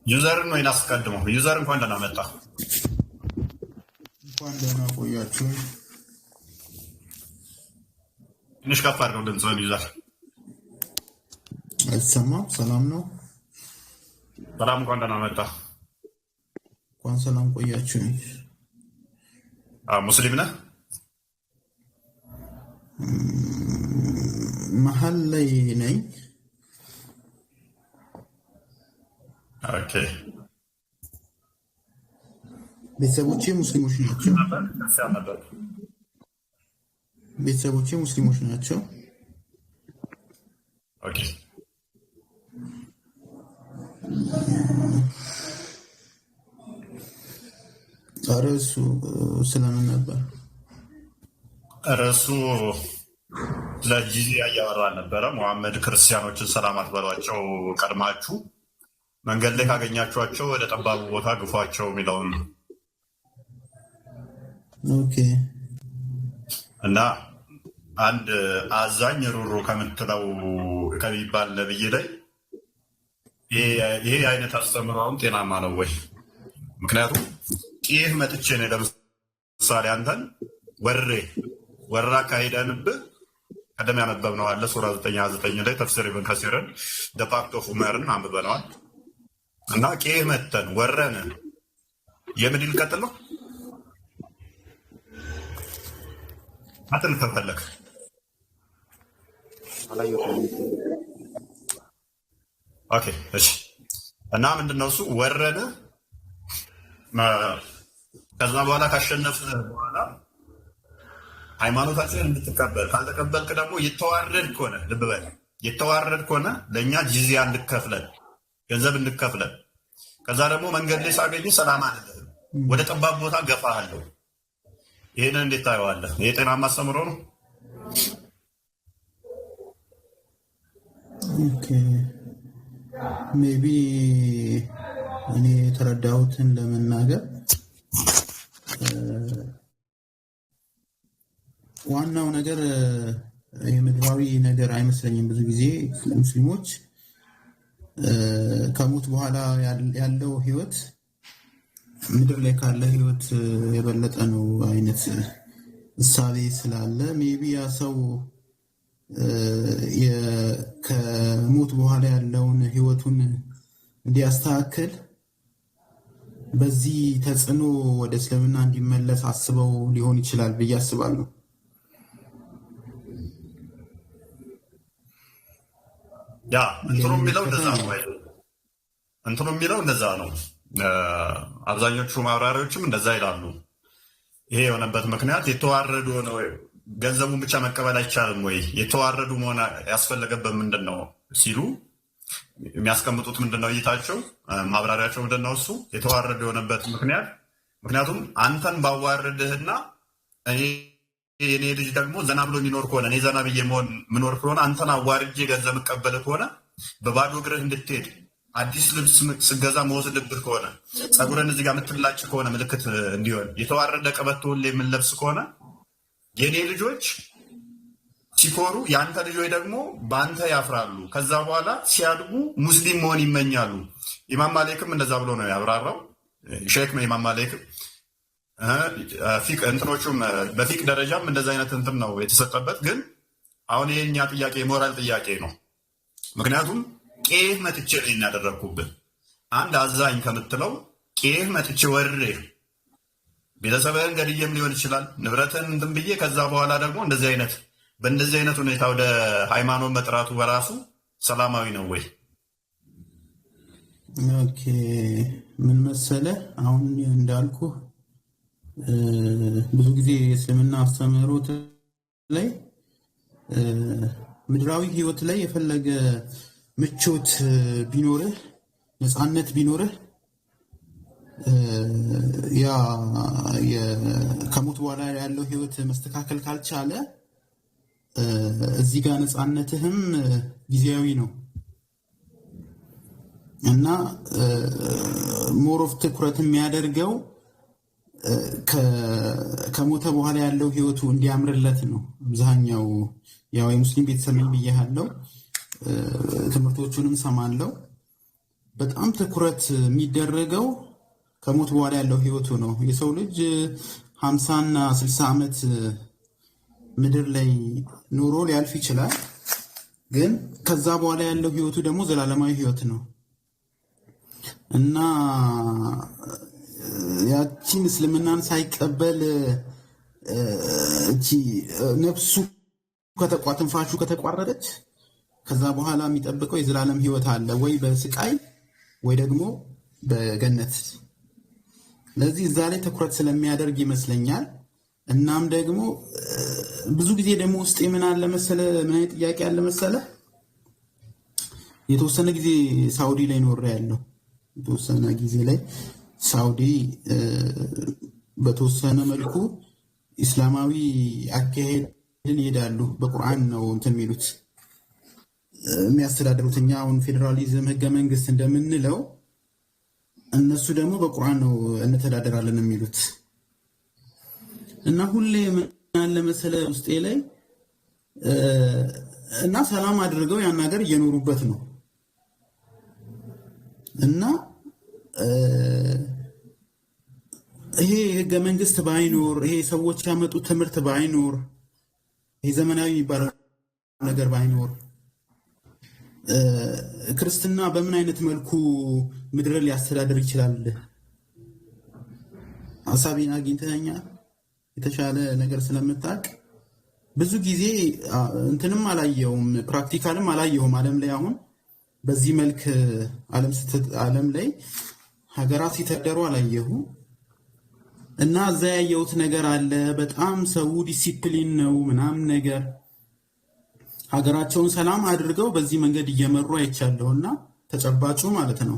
ዩዘርን ወይ አስቀድመው። ዩዘር እንኳን ደህና መጣ። እንኳን ደህና ቆያችሁ። ትንሽ ከፍ አድርገው ድምፅህን። ዩዘር አይሰማም? ሰላም ነው? ሰላም፣ እንኳን ደህና መጣ። እንኳን ሰላም ቆያችሁ። ሙስሊም ነህ? መሀል ላይ ነኝ። ኦኬ። ቤተሰቦቼ ሙስሊሞች ናቸው። ቤተሰቦቼ ሙስሊሞች ናቸው። ኦኬ። ርዕሱ ስለምን ነበር? ርዕሱ ለጂዚያ እያወራ ነበረ። ሙሐመድ ክርስቲያኖችን ሰላም አትበሏቸው፣ ቀድማችሁ መንገድ ላይ ካገኛችኋቸው ወደ ጠባቡ ቦታ ግፏቸው የሚለውን ኦኬ። እና አንድ አዛኝ ሩሩ ከምትለው ከሚባል ነብይ ላይ ይሄ አይነት አስተምሮውን ጤናማ ነው ወይ? ምክንያቱም ይህ መጥቼ ነው ለምሳሌ አንተን ወራ ካሄደንብህ ቀደም ያነበብነው አለ ሱራ 9:9 ላይ ተፍሲር ኢብን ከሲርን ፓክት ኦፍ ዑመርን አንብበነዋል። እና ቄህ መተን ወረን የምን ይልቀጥል ነው አጥል ከፈለክ ኦኬ እሺ። እና ምንድነው እሱ ወረነ። ከዛ በኋላ ካሸነፍ በኋላ ሃይማኖታችንን እንድትቀበል ካልተቀበልክ ደግሞ የተዋረድ ከሆነ ልብ በል የተዋረድ ከሆነ ለእኛ ጂዚያ እንድከፍለን ገንዘብ እንድከፍለን ከዛ ደግሞ መንገድ ላይ ሳገኝ ሰላም አይደለም ወደ ጠባብ ቦታ ገፋሃለሁ። ይሄንን እንዴት ታየዋለህ? ይሄ ጤናማ አስተምሮ ነው? ኦኬ ሜቢ እኔ የተረዳሁትን ለመናገር ዋናው ነገር የምድራዊ ነገር አይመስለኝም። ብዙ ጊዜ ሙስሊሞች ከሞት በኋላ ያለው ህይወት ምድር ላይ ካለ ህይወት የበለጠ ነው አይነት እሳቤ ስላለ ሜቢ ያ ሰው ከሞት በኋላ ያለውን ህይወቱን እንዲያስተካክል በዚህ ተጽዕኖ ወደ እስልምና እንዲመለስ አስበው ሊሆን ይችላል ብዬ አስባለሁ። ያ እንትኑ የሚለው እንደዛ ነው። እንትኑ የሚለው እንደዛ ነው። አብዛኞቹ ማብራሪያዎችም እንደዛ ይላሉ። ይሄ የሆነበት ምክንያት የተዋረዱ ሆነ ገንዘቡን ብቻ መቀበል አይቻልም ወይ የተዋረዱ መሆን ያስፈለገበት ምንድን ነው ሲሉ የሚያስቀምጡት ምንድን ነው እይታቸው ማብራሪያቸው ምንድን ነው እሱ የተዋረዱ የሆነበት ምክንያቱም አንተን ባዋረድህና የኔ ልጅ ደግሞ ዘና ብሎ የሚኖር ከሆነ እኔ ዘና ብዬ ምኖር ከሆነ አንተን አዋርጄ ገንዘብ ቀበል ከሆነ በባዶ እግርህ እንድትሄድ አዲስ ልብስ ስገዛ መወስድብህ ከሆነ ፀጉርን እዚህ ጋር የምትላጭ ከሆነ ምልክት እንዲሆን የተዋረደ ቀበቶ የምንለብስ ከሆነ የኔ ልጆች ሲኮሩ የአንተ ልጆች ደግሞ በአንተ ያፍራሉ። ከዛ በኋላ ሲያድጉ ሙስሊም መሆን ይመኛሉ። ኢማም ማሊክም እንደዛ ብሎ ነው ያብራራው። ሼክ ኢማም ማሊክም እንትኖቹም በፊቅ ደረጃም እንደዛ አይነት እንትን ነው የተሰጠበት። ግን አሁን የኛ ጥያቄ የሞራል ጥያቄ ነው። ምክንያቱም ቄህ መጥቼ ነው እናደረግኩብን አንድ አዛኝ ከምትለው ቄህ መጥቼ ወሬ ቤተሰብህን ገድዬም ሊሆን ይችላል ንብረትን እንትን ብዬ ከዛ በኋላ ደግሞ በእንደዚህ አይነት ሁኔታ ወደ ሃይማኖት መጥራቱ በራሱ ሰላማዊ ነው ወይ? ኦኬ ምን መሰለ አሁን እንዳልኩ ብዙ ጊዜ የእስልምና አስተምህሮት ላይ ምድራዊ ህይወት ላይ የፈለገ ምቾት ቢኖርህ ነፃነት ቢኖርህ ያ ከሞት በኋላ ያለው ህይወት መስተካከል ካልቻለ እዚህ ጋር ነፃነትህም ጊዜያዊ ነው እና ሞር ኦፍ ትኩረት የሚያደርገው ከሞተ በኋላ ያለው ህይወቱ እንዲያምርለት ነው። አብዛኛው ያው የሙስሊም ቤተሰብ ነኝ ብያለሁ፣ ትምህርቶቹንም ሰማለሁ። በጣም ትኩረት የሚደረገው ከሞት በኋላ ያለው ህይወቱ ነው። የሰው ልጅ 50 እና 60 ዓመት ምድር ላይ ኑሮ ሊያልፍ ይችላል፣ ግን ከዛ በኋላ ያለው ህይወቱ ደግሞ ዘላለማዊ ህይወት ነው እና ያቺን እስልምናን ሳይቀበል ነፍሱ ትንፋሹ ከተቋረጠች ከዛ በኋላ የሚጠብቀው የዘላለም ህይወት አለ ወይ በስቃይ ወይ ደግሞ በገነት። ለዚህ እዛ ላይ ትኩረት ስለሚያደርግ ይመስለኛል። እናም ደግሞ ብዙ ጊዜ ደግሞ ውስጥ ምን አለ መሰለ፣ ምን አይነት ጥያቄ አለ መሰለ፣ የተወሰነ ጊዜ ሳውዲ ላይ ኖሬ ያለው የተወሰነ ጊዜ ላይ ሳውዲ በተወሰነ መልኩ ኢስላማዊ አካሄድን ይሄዳሉ። በቁርአን ነው እንትን የሚሉት የሚያስተዳድሩት። እኛ አሁን ፌዴራሊዝም ህገ መንግስት እንደምንለው እነሱ ደግሞ በቁርአን ነው እንተዳደራለን የሚሉት እና ሁሌ ምን አለ መሰለ ውስጤ ላይ እና ሰላም አድርገው ያን ነገር እየኖሩበት ነው እና ይሄ ህገ መንግስት ባይኖር፣ ይሄ ሰዎች ያመጡት ትምህርት ባይኖር፣ ይሄ ዘመናዊ የሚባለው ነገር ባይኖር ክርስትና በምን አይነት መልኩ ምድርን ሊያስተዳድር ይችላል? ሀሳቤን አግኝተኸኛል? የተሻለ ነገር ስለምታውቅ ብዙ ጊዜ እንትንም አላየሁም፣ ፕራክቲካልም አላየሁም። ዓለም ላይ አሁን በዚህ መልክ ዓለም ላይ ሀገራት ሲተዳደሩ አላየሁም እና እዛ ያየሁት ነገር አለ። በጣም ሰው ዲሲፕሊን ነው ምናምን ነገር ሀገራቸውን ሰላም አድርገው በዚህ መንገድ እየመሩ አይቻለሁና ተጨባጩ ማለት ነው።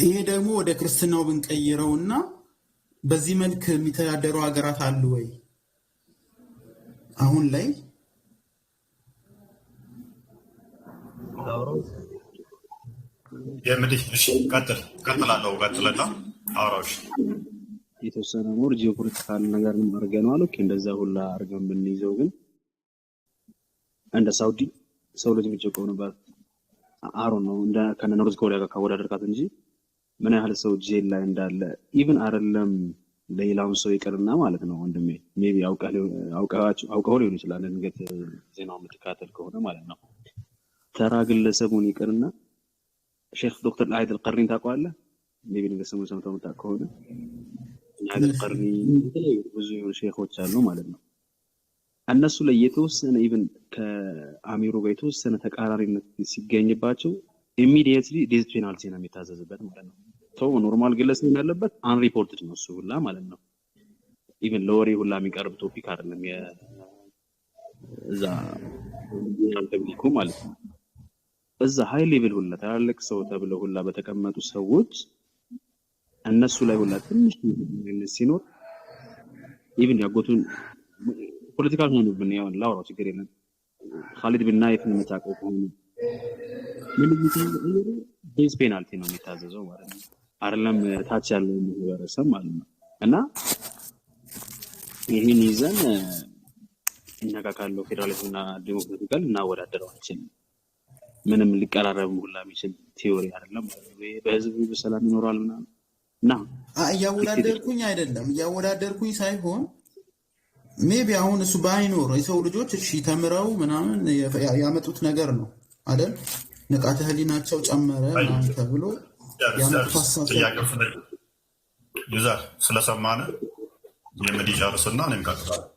ይሄ ደግሞ ወደ ክርስትናው ብንቀይረውና በዚህ መልክ የሚተዳደሩ ሀገራት አሉ ወይ አሁን ላይ? የምድሽ እሺ፣ ቀጥላለሁ ቀጥለና አውራሽ የተወሰነ ሞር ጂኦፖለቲካል ነገር አድርገነዋል። ኦኬ፣ እንደዛ ሁላ አድርገን ብንይዘው ግን እንደ ሳውዲ ሰው ልጅ የሚጨቆንባት አሮ ነው እንደ ከነ ኖርዝ ኮሪያ ጋር ካወዳደርካት እንጂ ምን ያህል ሰው ጄል ላይ እንዳለ ኢቭን አይደለም ለሌላውን ሰው ይቀርና ማለት ነው ወንድሜ፣ ሜቢ አውቀው ሊሆን ይችላል እንግዲህ ዜናው የምትካተል ከሆነ ማለት ነው። ተራ ግለሰቡን ይቀርና ሼክ ዶክተር አይድ አልቀርኒ ታውቀዋለህ? ሜቢ ነገር ሰምተው የምታውቅ ከሆነ አይድ አልቀርኒ ብዙ ሼኾች አሉ ማለት ነው። እነሱ ላይ የተወሰነ ኢቭን ከአሚሮ ጋር የተወሰነ ተቃራሪነት ሲገኝባቸው ኢሚዲየትሊ ዴዝ ፔናልቲ ነው የሚታዘዝበት ማለት ነው። ሰው ኖርማል ግለሰብ ያለበት አንሪፖርትድ ነው እሱ ሁላ ማለት ነው። ኢቭን ለወሬ ሁላ የሚቀርብ ቶፒክ አይደለም እዛ ፐብሊኩ ማለት ነው። እዛ ሃይ ሌቭል ሁላ ታላልቅ ሰው ተብለው ሁላ በተቀመጡ ሰዎች እነሱ ላይ ሁላ ትንሽ ሲኖር ኢቭን ያጎቱን ፖለቲካል ነው ብንያው ላውራው ችግር የለም። ኻሊድ ቢን ናይፍ የምታውቀው ከሆነ ምን ዴዝ ፔናልቲ ነው የሚታዘዘው ማለት ነው። አይደለም ታች ያለው ማህበረሰብ ማለት ነው። እና ይህን ይዘን እኛ ጋር ካለው ፌዴራሊዝምና ዲሞክራሲ ጋር እናወዳደረው አንችልም። ምንም ሊቀራረብ ሁላ የሚችል ቲዮሪ አይደለም ማለት ነው። በህዝቡ በሰላም ይኖራል ምናምን እና እያወዳደርኩኝ ሳይሆን ሜቢ አሁን እሱ ባይኖር የሰው ልጆች እሺ ተምረው ምናምን ያመጡት ነገር ነው አይደል? ንቃተ ህሊናቸው ጨመረ ምናምን ተብሎ ያመጡት ሀሳብ ዩዘር ስለሰማነ የምዲጨርስና እኔም ቀጥላለሁ።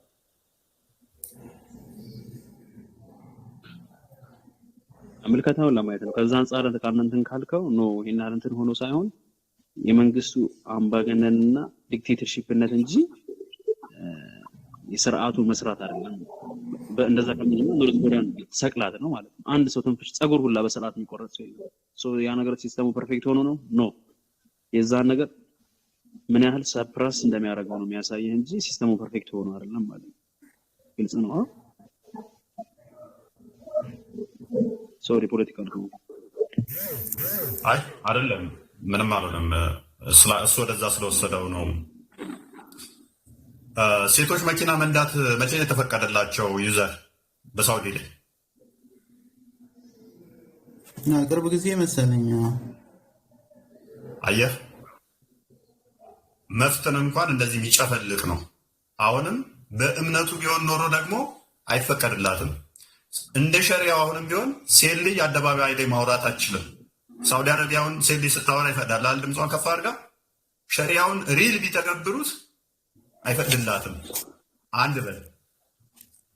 አመልከታውን ለማየት ነው። ከዛ አንፃር ተቃርነንትን ካልከው ኖ ይሄን እንትን ሆኖ ሳይሆን የመንግስቱ አምባገነንና ዲክቴተርሺፕነት እንጂ የስርዓቱ መስራት አይደለም። በእንደዛ ከመሆኑ ኖርዝ ኮሪያን ሰቅላት ነው ማለት ነው። አንድ ሰው ትንፍሽ ጸጉር ሁላ በሰላት የሚቆረጥ ሰው የለም። ያ ነገር ሲስተሙ ፐርፌክት ሆኖ ነው ኖ የዛን ነገር ምን ያህል ሰፕረስ እንደሚያደርገው ነው የሚያሳየው እንጂ ሲስተሙ ፐርፌክት ሆኖ አይደለም ማለት ነው። ግልጽ ነው። ሶሪ ፖለቲካል ነው። አይ አይደለም፣ ምንም አይደለም። እሱ ወደዛ ስለወሰደው ነው። ሴቶች መኪና መንዳት መቼ ነው የተፈቀደላቸው? ዩዘር በሳውዲ ላይ ቅርብ ጊዜ መሰለኝ። አየህ መፍተን እንኳን እንደዚህ የሚጨፈልቅ ነው። አሁንም በእምነቱ ቢሆን ኖሮ ደግሞ አይፈቀድላትም። እንደ ሸሪያው አሁንም ቢሆን ሴት ልጅ አደባባይ ላይ ማውራት አትችልም። ሳውዲ አረቢያውን ሴት ልጅ ስታወራ ይፈቅዳል። ድምጿን ከፍ አድርጋ ሸሪያውን ሪል ቢተገብሩት አይፈቅድላትም። አንድ በል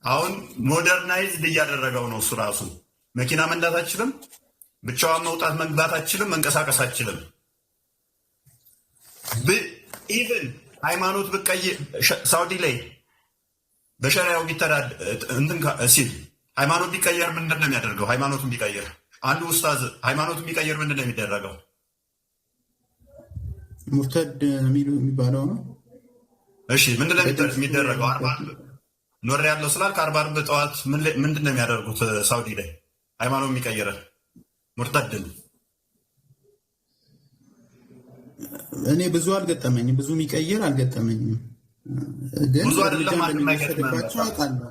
አሁን ሞደርናይዝድ እያደረገው ነው እሱ ራሱ። መኪና መንዳት አትችልም፣ ብቻዋን መውጣት መግባት አትችልም፣ መንቀሳቀስ አትችልም። ኢቨን ሃይማኖት ብቀይር ሳውዲ ላይ በሸሪያው ቢተዳድ እንትን ሲል ሃይማኖት ቢቀየር ምንድን ነው የሚያደርገው? ሃይማኖቱን ቢቀየር አንዱ ኡስታዝ ሃይማኖቱን ቢቀየር ምንድን ነው የሚደረገው? ሙርተድ የሚባለው ነው። እሺ ምንድን ነው የሚደረገው? ኖር ያለው ስላል ከአርባ ጠዋት ምንድን ነው የሚያደርጉት ሳውዲ ላይ ሃይማኖት የሚቀየረ ሙርተድን? እኔ ብዙ አልገጠመኝም፣ ብዙ የሚቀየር አልገጠመኝም። ግን ብዙ አይደለም እንደሚወሰድባቸው አውቃለሁ።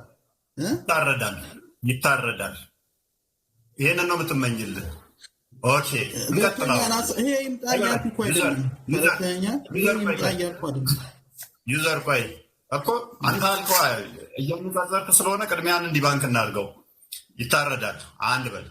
ይታረዳል። ይሄንን ነው የምትመኝልን? ኦኬ ይሄ ይምጣ እያልኩ እኮ አይደለም። ይምጣ እያልኩ አይደለም። ዩዘር ቆይ እኮ አንተ አልከው እያነጻጸርክ ስለሆነ ቅድሚያን እንዲህ ባንክ እናድርገው። ይታረዳል። አንድ በል